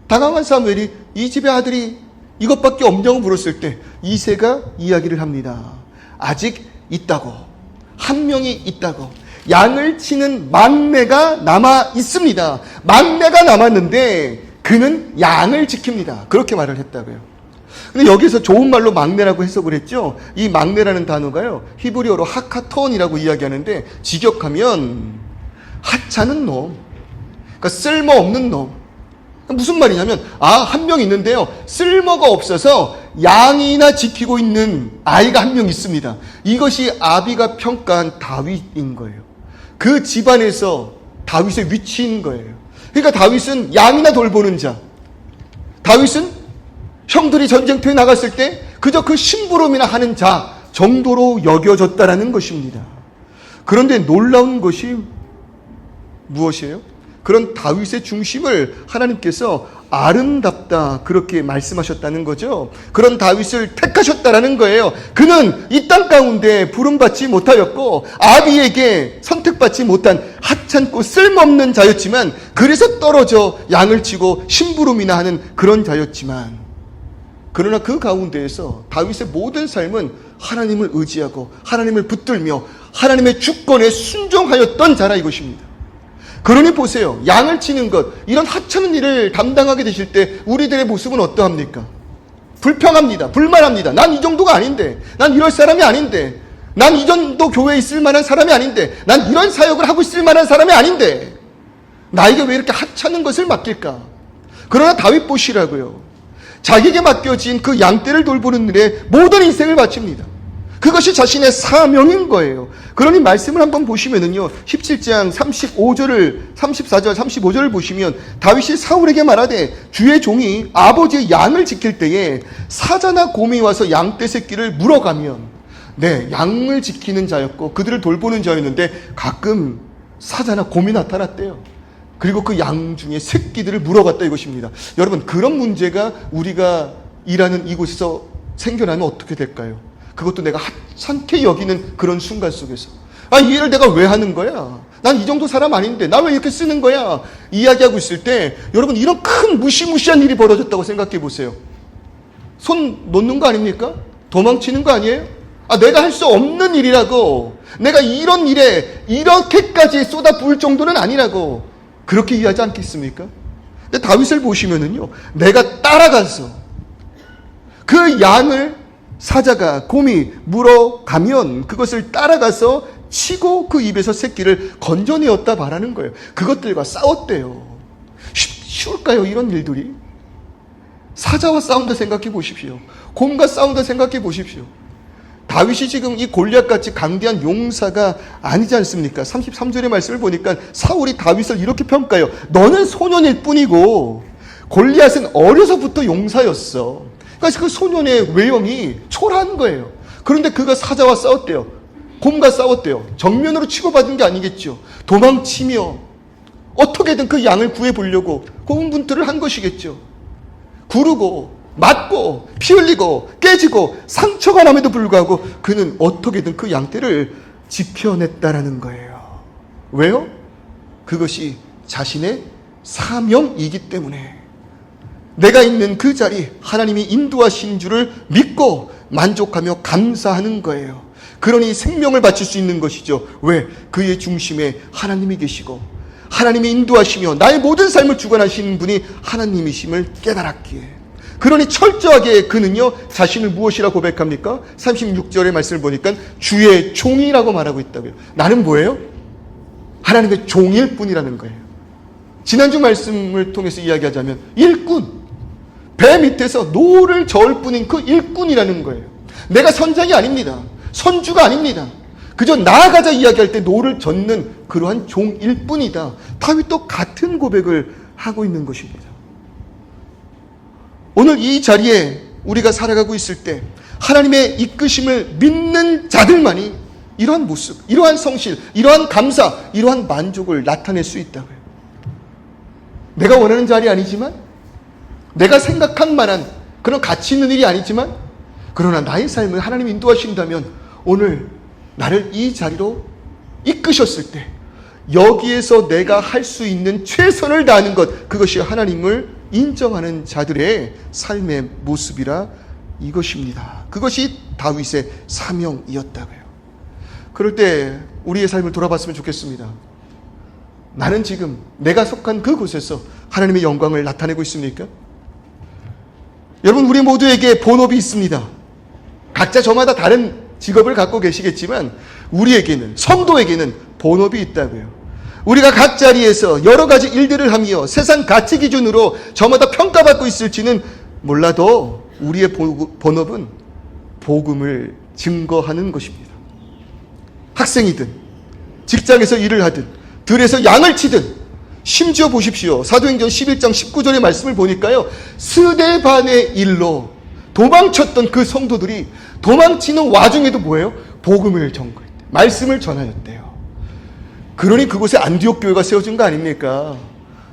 당황한 사무엘이 이 집의 아들이 이것밖에 없냐고 물었을 때 이새가 이야기를 합니다. 아직 있다고. 한 명이 있다고. 양을 치는 막내가 남아 있습니다. 막내가 남았는데 그는 양을 지킵니다. 그렇게 말을 했다고요. 근데 여기서 좋은 말로 막내라고 해석을 했죠. 이 막내라는 단어가요, 히브리어로 하카톤이라고 이야기하는데 직역하면 하찮은 놈, 그러니까 쓸모없는 놈. 무슨 말이냐면, 한 명 있는데요, 쓸모가 없어서 양이나 지키고 있는 아이가 한 명 있습니다. 이것이 아비가 평가한 다윗인 거예요. 그 집안에서 다윗의 위치인 거예요. 그러니까 다윗은 양이나 돌보는 자, 다윗은 형들이 전쟁터에 나갔을 때 그저 그 심부름이나 하는 자 정도로 여겨졌다라는 것입니다. 그런데 놀라운 것이 무엇이에요? 그런 다윗의 중심을 하나님께서 아름답다 그렇게 말씀하셨다는 거죠. 그런 다윗을 택하셨다라는 거예요. 그는 이 땅 가운데 부름받지 못하였고 아비에게 선택받지 못한 하찮고 쓸모없는 자였지만, 그래서 떨어져 양을 치고 심부름이나 하는 그런 자였지만, 그러나 그 가운데에서 다윗의 모든 삶은 하나님을 의지하고 하나님을 붙들며 하나님의 주권에 순종하였던 자라 이것입니다. 그러니 보세요. 양을 치는 것, 이런 하찮은 일을 담당하게 되실 때 우리들의 모습은 어떠합니까? 불평합니다. 불만합니다. 난 이 정도가 아닌데, 난 이럴 사람이 아닌데, 난 이 정도 교회에 있을 만한 사람이 아닌데, 난 이런 사역을 하고 있을 만한 사람이 아닌데 나에게 왜 이렇게 하찮은 것을 맡길까? 그러나 다윗 보시라고요. 자기에게 맡겨진 그 양떼를 돌보는 일에 모든 인생을 바칩니다. 그것이 자신의 사명인 거예요. 그러니 말씀을 한번 보시면은요, 17장 34절, 35절을 보시면 다윗이 사울에게 말하되 주의 종이 아버지의 양을 지킬 때에 사자나 곰이 와서 양떼 새끼를 물어가면, 양을 지키는 자였고 그들을 돌보는 자였는데 가끔 사자나 곰이 나타났대요. 그리고 그 양 중에 새끼들을 물어갔다 이것입니다. 여러분, 그런 문제가 우리가 일하는 이곳에서 생겨나면 어떻게 될까요? 그것도 내가 하찮게 여기는 그런 순간 속에서, 이 일을 내가 왜 하는 거야? 난 이 정도 사람 아닌데 나 왜 이렇게 쓰는 거야? 이야기하고 있을 때 여러분, 이런 큰 무시무시한 일이 벌어졌다고 생각해 보세요. 손 놓는 거 아닙니까? 도망치는 거 아니에요? 내가 할 수 없는 일이라고, 내가 이런 일에 이렇게까지 쏟아 부을 정도는 아니라고 그렇게 이해하지 않겠습니까? 근데 다윗을 보시면은요, 내가 따라가서 그 양을 사자가, 곰이 물어가면 그것을 따라가서 치고 그 입에서 새끼를 건져내었다 말하는 거예요. 그것들과 싸웠대요. 쉬울까요, 이런 일들이? 사자와 싸운다 생각해 보십시오. 곰과 싸운다 생각해 보십시오. 다윗이 지금 이 골리앗같이 강대한 용사가 아니지 않습니까? 33절의 말씀을 보니까 사울이 다윗을 이렇게 평가해요. 너는 소년일 뿐이고 골리앗은 어려서부터 용사였어. 그러니까 그 소년의 외형이 초라한 거예요. 그런데 그가 사자와 싸웠대요. 곰과 싸웠대요. 정면으로 치고받은 게 아니겠죠. 도망치며 어떻게든 그 양을 구해보려고 고군분투를 한 것이겠죠. 구르고 맞고 피 흘리고 깨지고 상처가 남에도 불구하고 그는 어떻게든 그 양떼를 지켜냈다라는 거예요. 왜요? 그것이 자신의 사명이기 때문에, 내가 있는 그 자리 하나님이 인도하신 줄을 믿고 만족하며 감사하는 거예요. 그러니 생명을 바칠 수 있는 것이죠. 왜? 그의 중심에 하나님이 계시고 하나님이 인도하시며 나의 모든 삶을 주관하시는 분이 하나님이심을 깨달았기에, 그러니 철저하게 그는요 자신을 무엇이라 고백합니까? 36절의 말씀을 보니까 주의 종이라고 말하고 있다고요. 나는 뭐예요? 하나님의 종일 뿐이라는 거예요. 지난주 말씀을 통해서 이야기하자면 일꾼, 배 밑에서 노를 저을 뿐인 그 일꾼이라는 거예요. 내가 선장이 아닙니다. 선주가 아닙니다. 그저 나아가자 이야기할 때 노를 젓는 그러한 종일 뿐이다. 다윗도 같은 고백을 하고 있는 것입니다. 오늘 이 자리에 우리가 살아가고 있을 때 하나님의 이끄심을 믿는 자들만이 이러한 모습, 이러한 성실, 이러한 감사, 이러한 만족을 나타낼 수 있다고요. 내가 원하는 자리 아니지만, 내가 생각한 만한 그런 가치 있는 일이 아니지만, 그러나 나의 삶을 하나님이 인도하신다면 오늘 나를 이 자리로 이끄셨을 때 여기에서 내가 할 수 있는 최선을 다하는 것, 그것이 하나님을 인정하는 자들의 삶의 모습이라 이것입니다. 그것이 다윗의 사명이었다고요. 그럴 때 우리의 삶을 돌아봤으면 좋겠습니다. 나는 지금 내가 속한 그곳에서 하나님의 영광을 나타내고 있습니까? 여러분, 우리 모두에게 본업이 있습니다. 각자 저마다 다른 직업을 갖고 계시겠지만 우리에게는, 성도에게는 본업이 있다고요. 우리가 각 자리에서 여러 가지 일들을 하며 세상 가치 기준으로 저마다 평가받고 있을지는 몰라도 우리의 본업은 복음을 증거하는 것입니다. 학생이든 직장에서 일을 하든 들에서 양을 치든, 심지어 보십시오. 사도행전 11장 19절의 말씀을 보니까요, 스데반의 일로 도망쳤던 그 성도들이 도망치는 와중에도 뭐예요? 복음을 전거했대요. 말씀을 전하였대요. 그러니 그곳에 안디옥 교회가 세워진 거 아닙니까?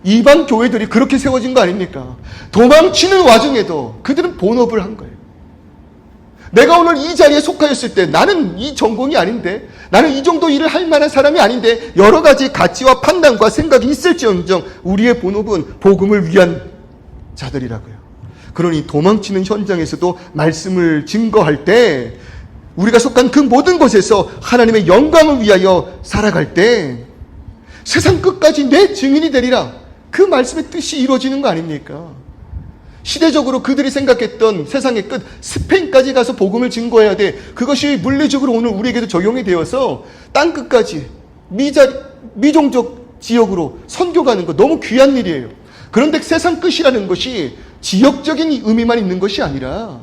이방 교회들이 그렇게 세워진 거 아닙니까? 도망치는 와중에도 그들은 본업을 한 거예요. 내가 오늘 이 자리에 속하였을 때 나는 이 전공이 아닌데, 나는 이 정도 일을 할 만한 사람이 아닌데, 여러 가지 가치와 판단과 생각이 있을지언정 우리의 본업은 복음을 위한 자들이라고요. 그러니 도망치는 현장에서도 말씀을 증거할 때, 우리가 속한 그 모든 곳에서 하나님의 영광을 위하여 살아갈 때 세상 끝까지 내 증인이 되리라, 그 말씀의 뜻이 이루어지는 거 아닙니까? 시대적으로 그들이 생각했던 세상의 끝 스페인까지 가서 복음을 증거해야 돼, 그것이 물리적으로 오늘 우리에게도 적용이 되어서 땅 끝까지 미종족 지역으로 선교 가는 거 너무 귀한 일이에요. 그런데 세상 끝이라는 것이 지역적인 의미만 있는 것이 아니라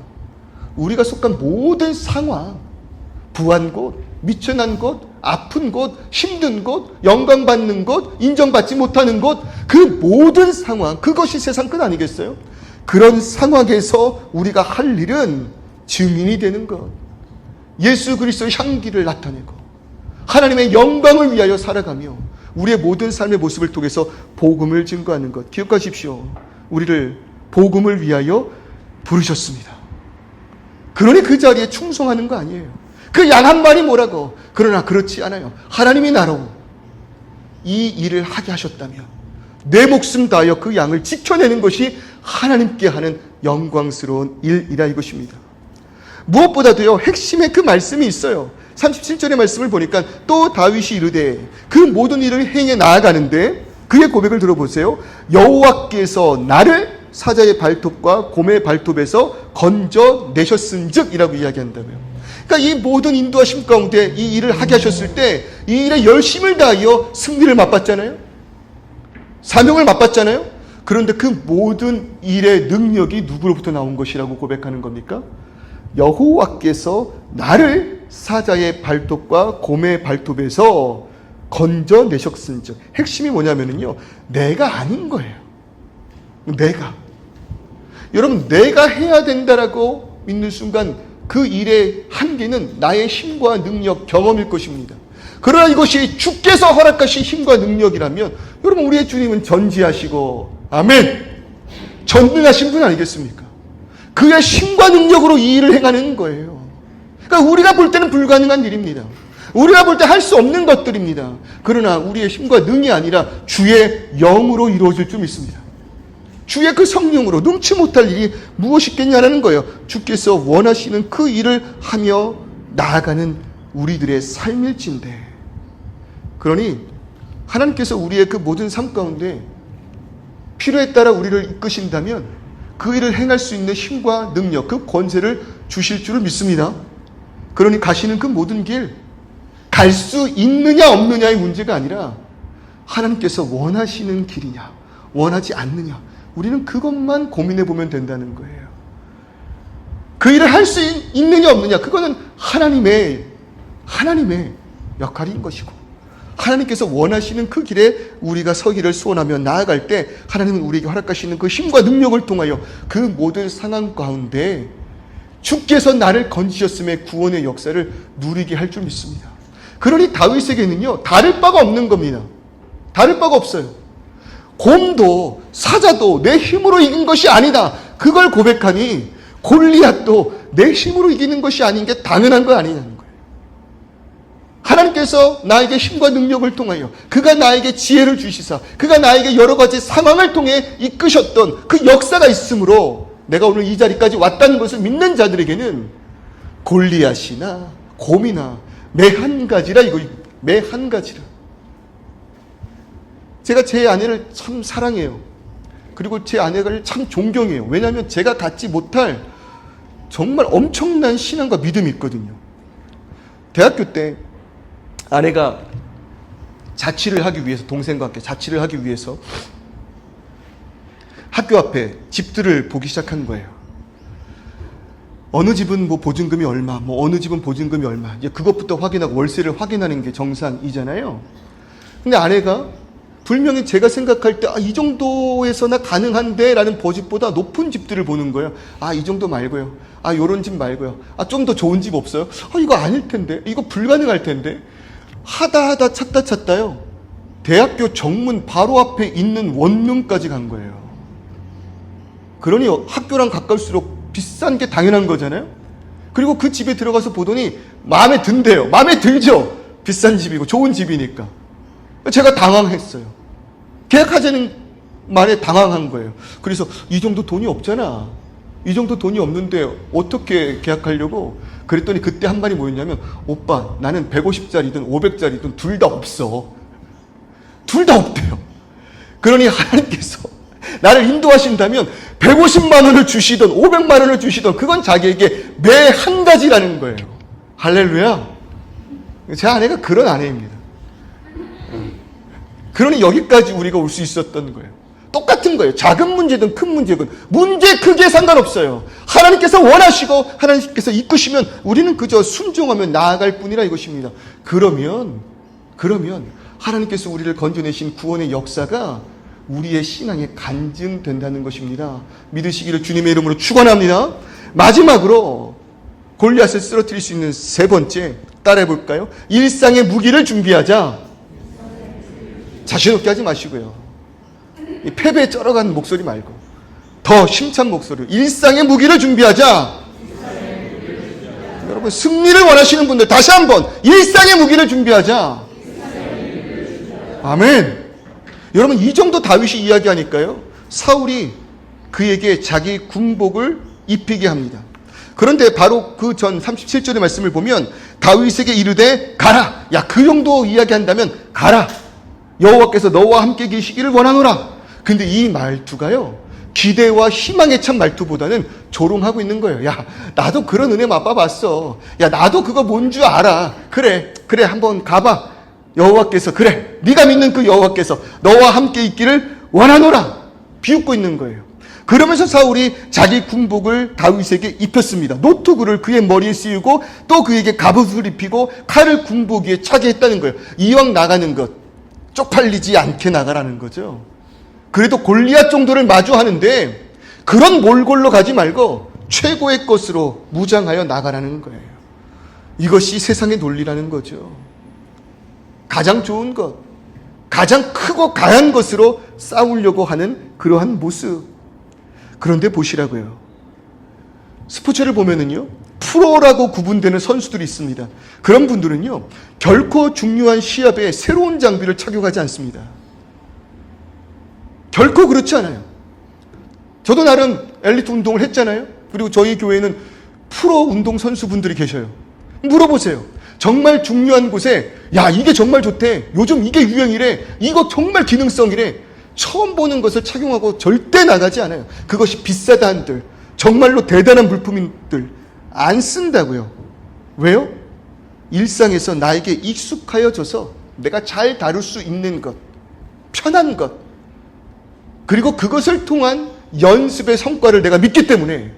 우리가 속한 모든 상황, 부한 곳, 미천한 곳, 아픈 곳, 힘든 곳, 영광받는 곳, 인정받지 못하는 곳, 그 모든 상황, 그것이 세상 끝 아니겠어요? 그런 상황에서 우리가 할 일은 증인이 되는 것, 예수 그리스도의 향기를 나타내고 하나님의 영광을 위하여 살아가며 우리의 모든 삶의 모습을 통해서 복음을 증거하는 것. 기억하십시오. 우리를 복음을 위하여 부르셨습니다. 그러니 그 자리에 충성하는 거 아니에요. 그 양 한 마리 뭐라고. 그러나 그렇지 않아요. 하나님이 나로 이 일을 하게 하셨다면 내 목숨 다하여 그 양을 지켜내는 것이 하나님께 하는 영광스러운 일이라 이것입니다. 무엇보다도요, 핵심의 그 말씀이 있어요. 37절의 말씀을 보니까 또 다윗이 이르되 그 모든 일을 행해 나아가는데 그의 고백을 들어보세요. 여호와께서 나를 사자의 발톱과 곰의 발톱에서 건져내셨은즉 이라고 이야기한다고요. 그러니까 이 모든 인도하심 가운데 이 일을 하게 하셨을 때 이 일에 열심을 다하여 승리를 맛봤잖아요. 사명을 맛봤잖아요. 그런데 그 모든 일의 능력이 누구로부터 나온 것이라고 고백하는 겁니까? 여호와께서 나를 사자의 발톱과 곰의 발톱에서 건져내셨은즉. 핵심이 뭐냐면요, 내가 아닌 거예요. 여러분, 내가 해야 된다라고 믿는 순간 그 일의 한계는 나의 힘과 능력, 경험일 것입니다. 그러나 이것이 주께서 허락하신 힘과 능력이라면 여러분, 우리의 주님은 전지하시고 아멘, 전능하신 분 아니겠습니까? 그의 힘과 능력으로 이 일을 행하는 거예요. 그러니까 우리가 볼 때는 불가능한 일입니다. 우리가 볼 때 할 수 없는 것들입니다. 그러나 우리의 힘과 능이 아니라 주의 영으로 이루어질 줄 믿습니다. 주의 그 성령으로 능치 못할 일이 무엇이겠냐는 거예요. 주께서 원하시는 그 일을 하며 나아가는 우리들의 삶일진데, 그러니 하나님께서 우리의 그 모든 삶 가운데 필요에 따라 우리를 이끄신다면 그 일을 행할 수 있는 힘과 능력, 그 권세를 주실 줄을 믿습니다. 그러니 가시는 그 모든 길, 갈 수 있느냐 없느냐의 문제가 아니라 하나님께서 원하시는 길이냐 원하지 않느냐, 우리는 그것만 고민해 보면 된다는 거예요. 그 일을 할 수 있느냐 없느냐, 그거는 하나님의 역할인 것이고, 하나님께서 원하시는 그 길에 우리가 서기를 소원하며 나아갈 때 하나님은 우리에게 허락하시는 그 힘과 능력을 통하여 그 모든 상황 가운데 주께서 나를 건지셨음의 구원의 역사를 누리게 할 줄 믿습니다. 그러니 다윗에게는요, 다를 바가 없는 겁니다. 다를 바가 없어요. 곰도 사자도 내 힘으로 이긴 것이 아니다, 그걸 고백하니 골리앗도 내 힘으로 이기는 것이 아닌 게 당연한 거 아니냐는 거예요. 하나님께서 나에게 힘과 능력을 통하여, 그가 나에게 지혜를 주시사, 그가 나에게 여러 가지 상황을 통해 이끄셨던 그 역사가 있으므로 내가 오늘 이 자리까지 왔다는 것을 믿는 자들에게는 골리앗이나 곰이나 매 한 가지라, 이거 매 한 가지라. 제가 제 아내를 참 사랑해요. 그리고 제 아내를 참 존경해요. 왜냐하면 제가 갖지 못할 정말 엄청난 신앙과 믿음이 있거든요. 대학교 때 아내가 자취를 하기 위해서, 동생과 함께 자취를 하기 위해서 학교 앞에 집들을 보기 시작한 거예요. 어느 집은 뭐 보증금이 얼마, 뭐 어느 집은 보증금이 얼마, 이제 그것부터 확인하고 월세를 확인하는 게 정상이잖아요. 근데 아내가 분명히 제가 생각할 때 이 정도에서나 가능한데 라는 집보다 높은 집들을 보는 거예요. 이 정도 말고요, 요런 집 말고요, 좀 더 좋은 집 없어요? 이거 아닐 텐데, 이거 불가능할 텐데, 하다 찾다요, 대학교 정문 바로 앞에 있는 원룸까지 간 거예요. 그러니 학교랑 가까울수록 비싼 게 당연한 거잖아요. 그리고 그 집에 들어가서 보더니 마음에 든대요. 마음에 들죠. 비싼 집이고 좋은 집이니까. 제가 당황했어요. 계약하자는 말에 당황한 거예요. 그래서 이 정도 돈이 없잖아, 이 정도 돈이 없는데 어떻게 계약하려고 그랬더니 그때 한 말이 뭐였냐면, 오빠, 나는 150짜리든 500짜리든 둘 다 없어. 둘 다 없대요. 그러니 하나님께서 나를 인도하신다면 150만 원을 주시든 500만 원을 주시든 그건 자기에게 매 한 가지라는 거예요. 할렐루야. 제 아내가 그런 아내입니다. 그러니 여기까지 우리가 올 수 있었던 거예요. 똑같은 거예요. 작은 문제든 큰 문제든 문제 크기에 상관없어요. 하나님께서 원하시고 하나님께서 이끄시면 우리는 그저 순종하며 나아갈 뿐이라 이것입니다. 그러면 하나님께서 우리를 건져내신 구원의 역사가 우리의 신앙에 간증된다는 것입니다. 믿으시기를 주님의 이름으로 축원합니다. 마지막으로 골리앗을 쓰러뜨릴 수 있는 세 번째, 따라해 볼까요? 일상의 무기를 준비하자. 자신 없게 하지 마시고요, 이 패배에 쩔어가는 목소리 말고 더 힘찬 목소리로 일상의 무기를 준비하자. 여러분, 승리를 원하시는 분들 다시 한번 일상의 무기를 준비하자. 아멘. 여러분, 이 정도 다윗이 이야기하니까요, 사울이 그에게 자기 군복을 입히게 합니다. 그런데 바로 그 전 37절의 말씀을 보면 다윗에게 이르되 가라. 야, 그 정도 이야기한다면 가라. 여호와께서 너와 함께 계시기를 원하노라. 근데 이 말투가요, 기대와 희망에 찬 말투보다는 조롱하고 있는 거예요. 야, 나도 그런 은혜 맛봐봤어. 야, 나도 그거 뭔 줄 알아. 그래 한번 가봐. 여호와께서, 그래, 네가 믿는 그 여호와께서 너와 함께 있기를 원하노라. 비웃고 있는 거예요. 그러면서 사울이 자기 군복을 다윗에게 입혔습니다. 노트구를 그의 머리에 씌우고 또 그에게 갑옷을 입히고 칼을 군복 위에 차게 했다는 거예요. 이왕 나가는 것, 쪽팔리지 않게 나가라는 거죠. 그래도 골리앗 정도를 마주하는데 그런 몰골로 가지 말고 최고의 것으로 무장하여 나가라는 거예요. 이것이 세상의 논리라는 거죠. 가장 좋은 것, 가장 크고 강한 것으로 싸우려고 하는 그러한 모습. 그런데 보시라고요. 스포츠를 보면은요, 프로라고 구분되는 선수들이 있습니다. 그런 분들은요, 결코 중요한 시합에 새로운 장비를 착용하지 않습니다. 결코 그렇지 않아요. 저도 나름 엘리트 운동을 했잖아요. 그리고 저희 교회에는 프로 운동 선수분들이 계셔요. 물어보세요. 정말 중요한 곳에, 야, 이게 정말 좋대. 요즘 이게 유행이래. 이거 정말 기능성이래. 처음 보는 것을 착용하고 절대 나가지 않아요. 그것이 비싸다 한들, 정말로 대단한 물품들 안 쓴다고요. 왜요? 일상에서 나에게 익숙하여져서 내가 잘 다룰 수 있는 것, 편한 것, 그리고 그것을 통한 연습의 성과를 내가 믿기 때문에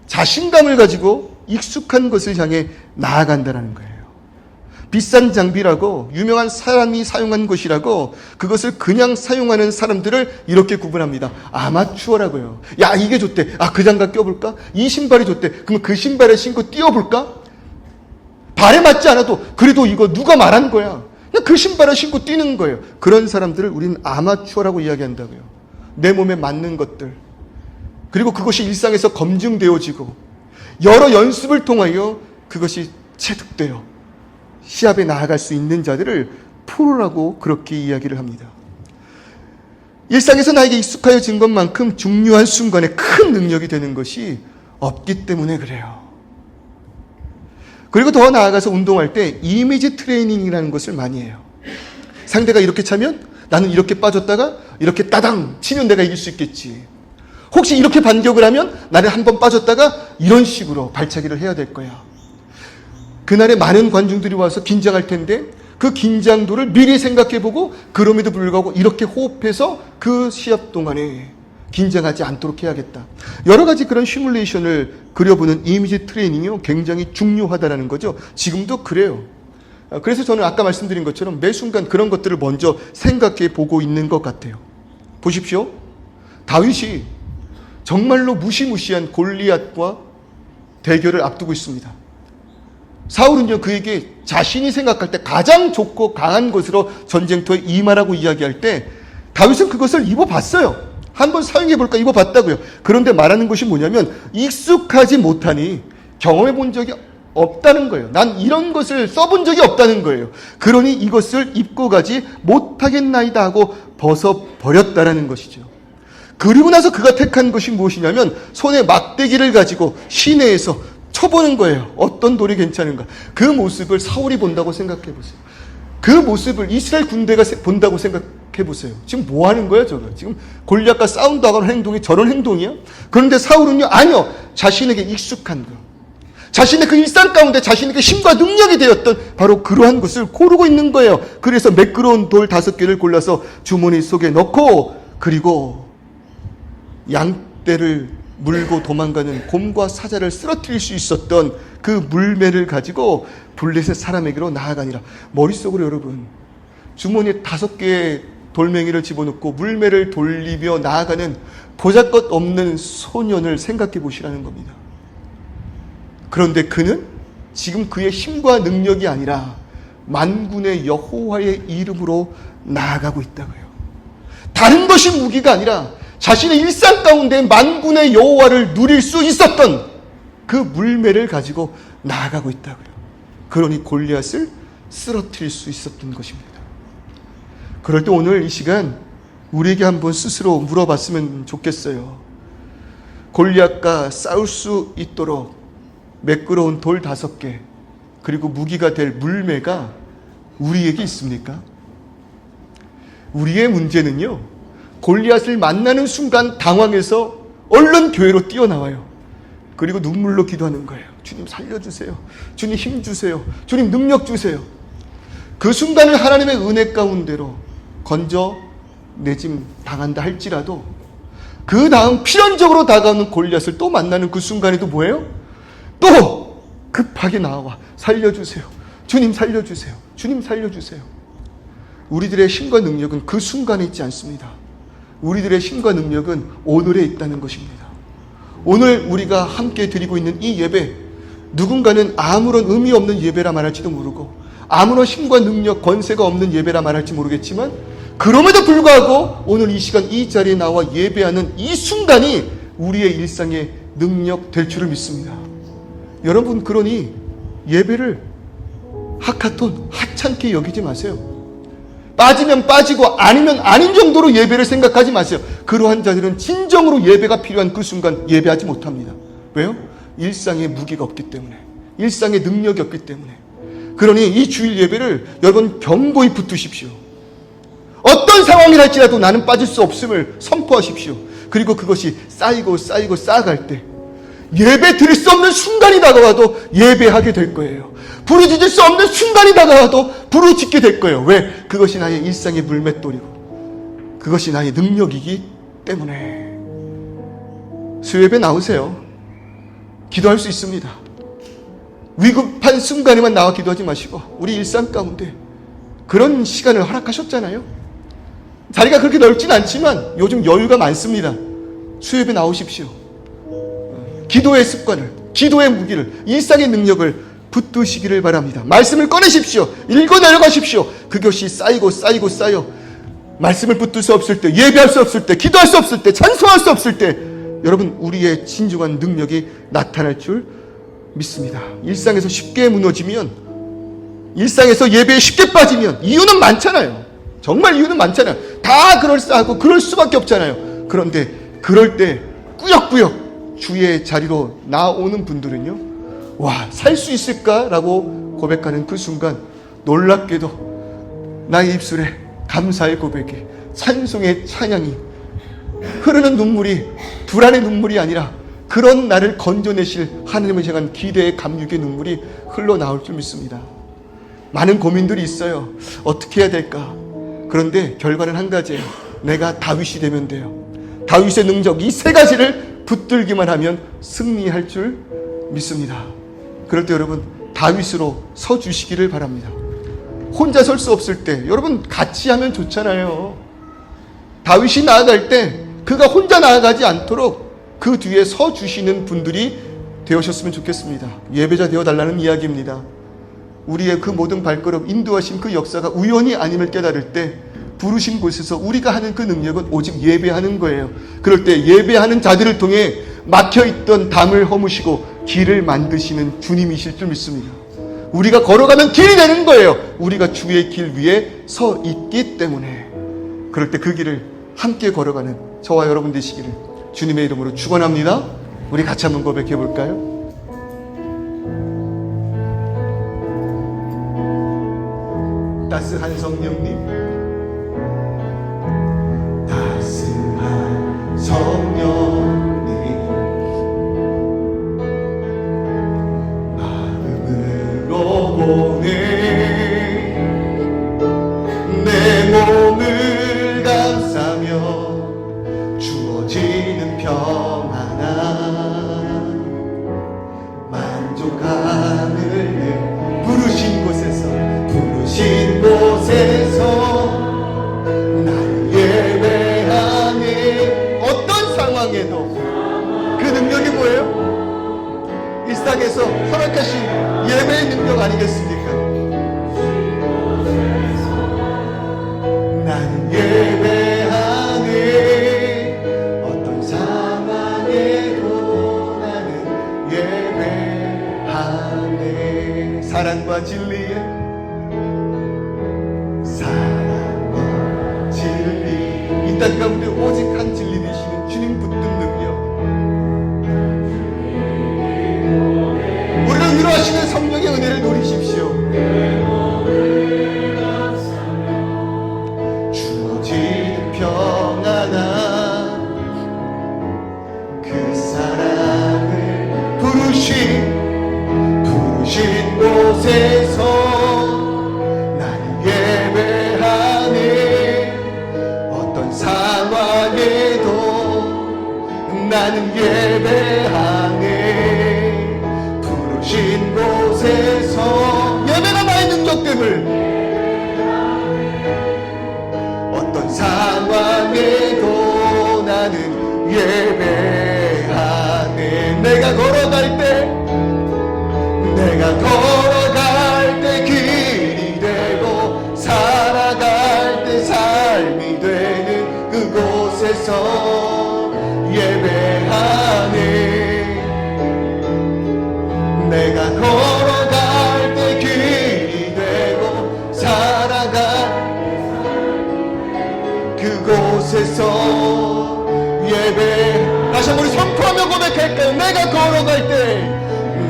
자신감을 가지고 익숙한 것을 향해 나아간다는 거예요. 비싼 장비라고, 유명한 사람이 사용한 것이라고 그것을 그냥 사용하는 사람들을 이렇게 구분합니다. 아마추어라고요. 야, 이게 좋대. 아, 그 장갑 껴볼까? 이 신발이 좋대. 그럼 그 신발에 신고 뛰어볼까? 발에 맞지 않아도 그래도 이거 누가 말한 거야. 그냥 그 신발을 신고 뛰는 거예요. 그런 사람들을 우리는 아마추어라고 이야기한다고요. 내 몸에 맞는 것들, 그리고 그것이 일상에서 검증되어지고 여러 연습을 통하여 그것이 체득되어 시합에 나아갈 수 있는 자들을 프로라고 그렇게 이야기를 합니다. 일상에서 나에게 익숙하여진 것만큼 중요한 순간에 큰 능력이 되는 것이 없기 때문에 그래요. 그리고 더 나아가서 운동할 때 이미지 트레이닝이라는 것을 많이 해요. 상대가 이렇게 차면 나는 이렇게 빠졌다가 이렇게 따당 치면 내가 이길 수 있겠지. 혹시 이렇게 반격을 하면 나는 한번 빠졌다가 이런 식으로 발차기를 해야 될 거야. 그날에 많은 관중들이 와서 긴장할 텐데 그 긴장도를 미리 생각해보고 그럼에도 불구하고 이렇게 호흡해서 그 시합 동안에 긴장하지 않도록 해야겠다. 여러 가지 그런 시뮬레이션을 그려보는 이미지 트레이닝이 굉장히 중요하다는 거죠. 지금도 그래요. 그래서 저는 아까 말씀드린 것처럼 매 순간 그런 것들을 먼저 생각해 보고 있는 것 같아요. 보십시오. 다윗이 정말로 무시무시한 골리앗과 대결을 앞두고 있습니다. 사울은요, 그에게 자신이 생각할 때 가장 좋고 강한 것으로 전쟁터에 임하라고 이야기할 때 다윗은 그것을 입어봤어요. 한번 사용해볼까 입어봤다고요. 그런데 말하는 것이 뭐냐면 익숙하지 못하니 경험해 본 적이 없다는 거예요. 난 이런 것을 써본 적이 없다는 거예요. 그러니 이것을 입고 가지 못하겠나이다 하고 벗어버렸다라는 것이죠. 그리고 나서 그가 택한 것이 무엇이냐면 손에 막대기를 가지고 시내에서 쳐보는 거예요. 어떤 돌이 괜찮은가. 그 모습을 사울이 본다고 생각해 보세요. 그 모습을 이스라엘 군대가 본다고 생각해 보세요. 지금 뭐 하는 거예요, 저거? 지금 골리앗과 싸운다고 하는 행동이 저런 행동이야? 그런데 사울은요, 아니요. 자신에게 익숙한 거. 자신의 그 일상 가운데 자신에게 힘과 능력이 되었던 바로 그러한 것을 고르고 있는 거예요. 그래서 매끄러운 돌 5개를 골라서 주머니 속에 넣고, 그리고 양떼를 물고 도망가는 곰과 사자를 쓰러뜨릴 수 있었던 그 물매를 가지고 블레셋 사람에게로 나아가니라. 머릿속으로 여러분, 주머니에 5개의 돌멩이를 집어넣고 물매를 돌리며 나아가는 보잘것 없는 소년을 생각해 보시라는 겁니다. 그런데 그는 지금 그의 힘과 능력이 아니라 만군의 여호와의 이름으로 나아가고 있다고요. 다른 것이 무기가 아니라 자신의 일상 가운데 만군의 여호와를 누릴 수 있었던 그 물매를 가지고 나아가고 있다고요. 그러니 골리앗을 쓰러뜨릴 수 있었던 것입니다. 그럴 때 오늘 이 시간 우리에게 한번 스스로 물어봤으면 좋겠어요. 골리앗과 싸울 수 있도록 매끄러운 돌 5개 그리고 무기가 될 물매가 우리에게 있습니까? 우리의 문제는요, 골리앗을 만나는 순간 당황해서 얼른 교회로 뛰어나와요. 그리고 눈물로 기도하는 거예요. 주님 살려주세요. 주님 힘주세요. 주님 능력 주세요. 그 순간을 하나님의 은혜 가운데로 건져내짐 당한다 할지라도 그 다음 필연적으로 다가오는 골리앗을 또 만나는 그 순간에도 뭐예요? 또 급하게 나와 살려주세요. 주님 살려주세요. 주님 살려주세요. 우리들의 힘과 능력은 그 순간에 있지 않습니다. 우리들의 힘과 능력은 오늘에 있다는 것입니다. 오늘 우리가 함께 드리고 있는 이 예배, 누군가는 아무런 의미 없는 예배라 말할지도 모르고 아무런 힘과 능력, 권세가 없는 예배라 말할지 모르겠지만 그럼에도 불구하고 오늘 이 시간 이 자리에 나와 예배하는 이 순간이 우리의 일상의 능력 될 줄을 믿습니다. 여러분, 그러니 예배를 하카톤, 하찮게 여기지 마세요. 빠지면 빠지고 아니면 아닌 정도로 예배를 생각하지 마세요. 그러한 자들은 진정으로 예배가 필요한 그 순간 예배하지 못합니다. 왜요? 일상의 무기가 없기 때문에, 일상의 능력이 없기 때문에. 그러니 이 주일 예배를 여러분 견고히 붙드십시오. 어떤 상황이랄지라도 나는 빠질 수 없음을 선포하십시오. 그리고 그것이 쌓이고 쌓아갈 때 예배 드릴 수 없는 순간이 다가와도 예배하게 될 거예요. 부르짖을 수 없는 순간이 다가와도 부르짖게 될 거예요. 왜? 그것이 나의 일상의 물맷돌이고 그것이 나의 능력이기 때문에. 수요예배 나오세요. 기도할 수 있습니다. 위급한 순간에만 나와 기도하지 마시고 우리 일상 가운데 그런 시간을 허락하셨잖아요. 자리가 그렇게 넓진 않지만 요즘 여유가 많습니다. 수요예배 나오십시오. 기도의 습관을, 기도의 무기를, 일상의 능력을 붙드시기를 바랍니다. 말씀을 꺼내십시오. 읽어 내려가십시오. 그것이 쌓이고 쌓여 말씀을 붙들 수 없을 때, 예배할 수 없을 때, 기도할 수 없을 때, 찬송할 수 없을 때 여러분 우리의 진정한 능력이 나타날 줄 믿습니다. 일상에서 쉽게 무너지면, 일상에서 예배에 쉽게 빠지면 이유는 많잖아요. 정말 이유는 많잖아요. 다 그럴싸하고 그럴 수밖에 없잖아요. 그런데 그럴 때 꾸역꾸역 주의 자리로 나오는 분들은요, 와, 살 수 있을까라고 고백하는 그 순간 놀랍게도 나의 입술에 감사의 고백이, 찬송의 찬양이, 흐르는 눈물이 불안의 눈물이 아니라 그런 나를 건져내실 하나님을 향한 기대의 감격의 눈물이 흘러나올 줄 믿습니다. 많은 고민들이 있어요. 어떻게 해야 될까? 그런데 결과는 한 가지예요. 내가 다윗이 되면 돼요. 다윗의 능력, 이 3가지를 붙들기만 하면 승리할 줄 믿습니다. 그럴 때 여러분 다윗으로 서 주시기를 바랍니다. 혼자 설 수 없을 때 여러분 같이 하면 좋잖아요. 다윗이 나아갈 때 그가 혼자 나아가지 않도록 그 뒤에 서 주시는 분들이 되어셨으면 좋겠습니다. 예배자 되어달라는 이야기입니다. 우리의 그 모든 발걸음, 인도하신 그 역사가 우연이 아님을 깨달을 때 부르신 곳에서 우리가 하는 그 능력은 오직 예배하는 거예요. 그럴 때 예배하는 자들을 통해 막혀있던 담을 허무시고 길을 만드시는 주님이실 줄 믿습니다. 우리가 걸어가면 길이 되는 거예요. 우리가 주의 길 위에 서 있기 때문에. 그럴 때 그 길을 함께 걸어가는 저와 여러분 되시기를 주님의 이름으로 축원합니다. 우리 같이 한번 고백해 볼까요? 따스한 성령님, 따스한 성령님, 마음으로 보내 내 몸을 감싸며 주어지는 평안함, 만족함을 부르신 곳에서 나를 예배하네. 어떤 상황에도 그 능력이 뭐예요? 일상에서 허락하신 예배의 능력 아니겠습니까? 나는 예배하네. 어떤 상황에도 나는 예배하네. 사랑과 진리에, 사랑과 진리, 이 이 땅 가운데 오직 한 진리 되시는 주님 붙든 능력, 우리를 위로하시는 성령의 은혜를 누리십시오. 주어진 평안한 그 사랑을 부르신 곳에서 나는 예배하네. 어떤 상황에도 나는 예배하네. 부르신 곳에서 예배가 나의 능력됨을, 어떤 상황에도 나는 예배하네. 내가 걸어갈 때, 내가 걸어갈 때 길이 되고 살아갈 때 삶이 되는 그곳에서 예배하네. 내가 걸어갈 때 길이 되고 살아갈 그곳에서 예배. 다시 한번 우리 선포하며 고백할까요? 내가 걸어갈 때,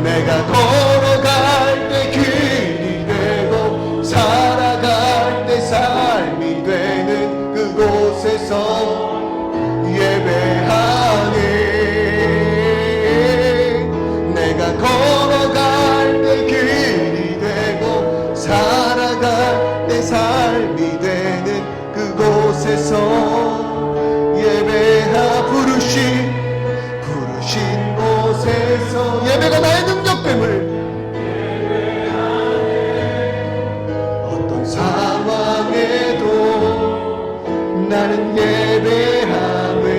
내가 걸어갈 때 길이 되고 살아갈 때 삶이 되는 그곳에서 예배하네. 내가 걸어갈 때 길이 되고 살아갈 때 삶이 되는 그곳에서 예배하. 부르신 곳에서 예배가 나의 능력됨을, 어떤 상황에도 나는 예배하네.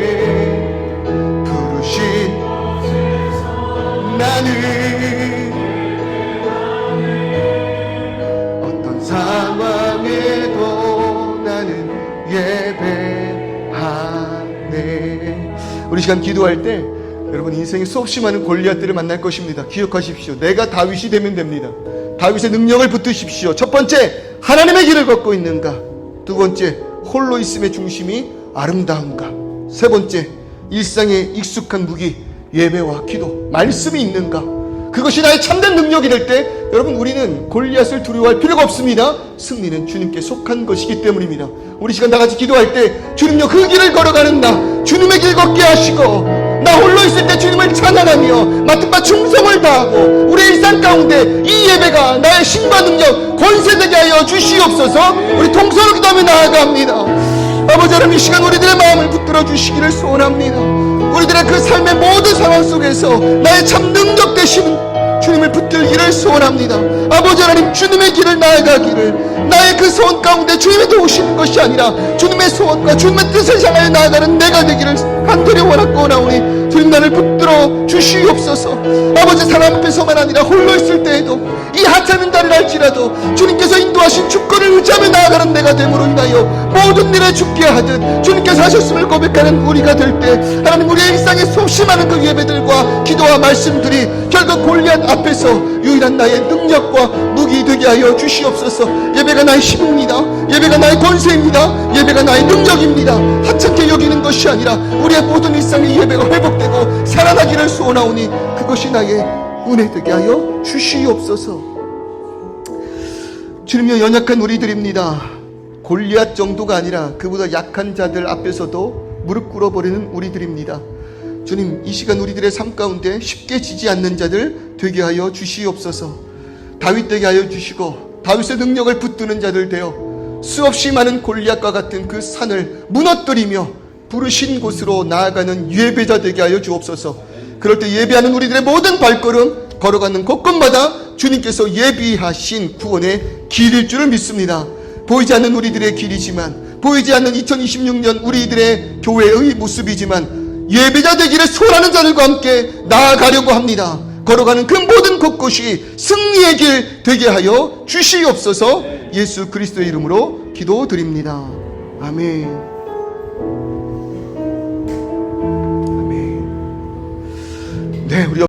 부르신 나는 어떤 상황에도 나는 예배하네. 우리 시간 기도할 때 여러분 인생에 수없이 많은 골리앗들을 만날 것입니다. 기억하십시오. 내가 다윗이 되면 됩니다. 다윗의 능력을 붙드십시오. 첫 번째, 하나님의 길을 걷고 있는가? 두 번째, 홀로 있음의 중심이 아름다운가? 세 번째, 일상에 익숙한 무기 예배와 기도, 말씀이 있는가? 그것이 나의 참된 능력이 될 때 여러분 우리는 골리앗을 두려워할 필요가 없습니다. 승리는 주님께 속한 것이기 때문입니다. 우리 시간 다 같이 기도할 때 주님여 그 길을 걸어가는 나 주님의 길 걷게 하시고, 나 홀로 있을 때 주님을 찬양하며 맡은 바 충성을 다하고 우리 일상 가운데 이 예배가 나의 힘과 능력 권세되게 하여 주시옵소서. 우리 통성으로 기도하며 나아갑니다. 아버지 하나님, 이 시간 우리들의 마음을 붙들어 주시기를 소원합니다. 우리들의 그 삶의 모든 상황 속에서 나의 참 능력 되시는 주님을 붙들기를 소원합니다. 아버지 하나님, 주님의 길을 나아가기를, 나의 그 소원 가운데 주님이 도우시는 것이 아니라 주님의 소원과 주님의 뜻을 향하여 나아가는 내가 되기를 간절히 원하오니 주님 나를 붙들어 주시옵소서. 아버지, 사람 앞에서만 아니라 홀로 있을 때에도 이 하찮은 자리를 할지라도 주님께서 인도하신 주권을 의지하며 나아가는 내가 됨으로 인하여 모든 일에 죽게 하듯 주님께서 하셨음을 고백하는 우리가 될 때 하나님, 우리의 일상에 수없이 많은 그 예배들과 기도와 말씀들이 결국 골리앗 앞에서 유일한 나의 능력과 무기 되게 하여 주시옵소서. 예배가 나의 힘입니다. 예배가 나의 권세입니다. 예배가 나의 능력입니다. 하찮게 여기는 것이 아니라 우리의 모든 일상의 예배가 회복되고 살아나기를 소원하오니 그것이 나의 은혜 되게 하여 주시옵소서. 주님여, 연약한 우리들입니다. 골리앗 정도가 아니라 그보다 약한 자들 앞에서도 무릎 꿇어버리는 우리들입니다. 주님, 이 시간 우리들의 삶 가운데 쉽게 지지 않는 자들 되게 하여 주시옵소서. 다윗 되게 하여 주시고 다윗의 능력을 붙드는 자들 되어 수없이 많은 골리앗과 같은 그 산을 무너뜨리며 부르신 곳으로 나아가는 예배자 되게 하여 주옵소서. 그럴 때 예배하는 우리들의 모든 발걸음, 걸어가는 곳곳마다 주님께서 예비하신 구원의 길일 줄을 믿습니다. 보이지 않는 우리들의 길이지만, 보이지 않는 2026년 우리들의 교회의 모습이지만 예배자 되기를 소원하는 자들과 함께 나아가려고 합니다. 걸어가는 그 모든 곳곳이 승리의 길 되게 하여 주시옵소서. 예수 그리스도의 이름으로 기도드립니다. 아멘. 아멘. 네, 우리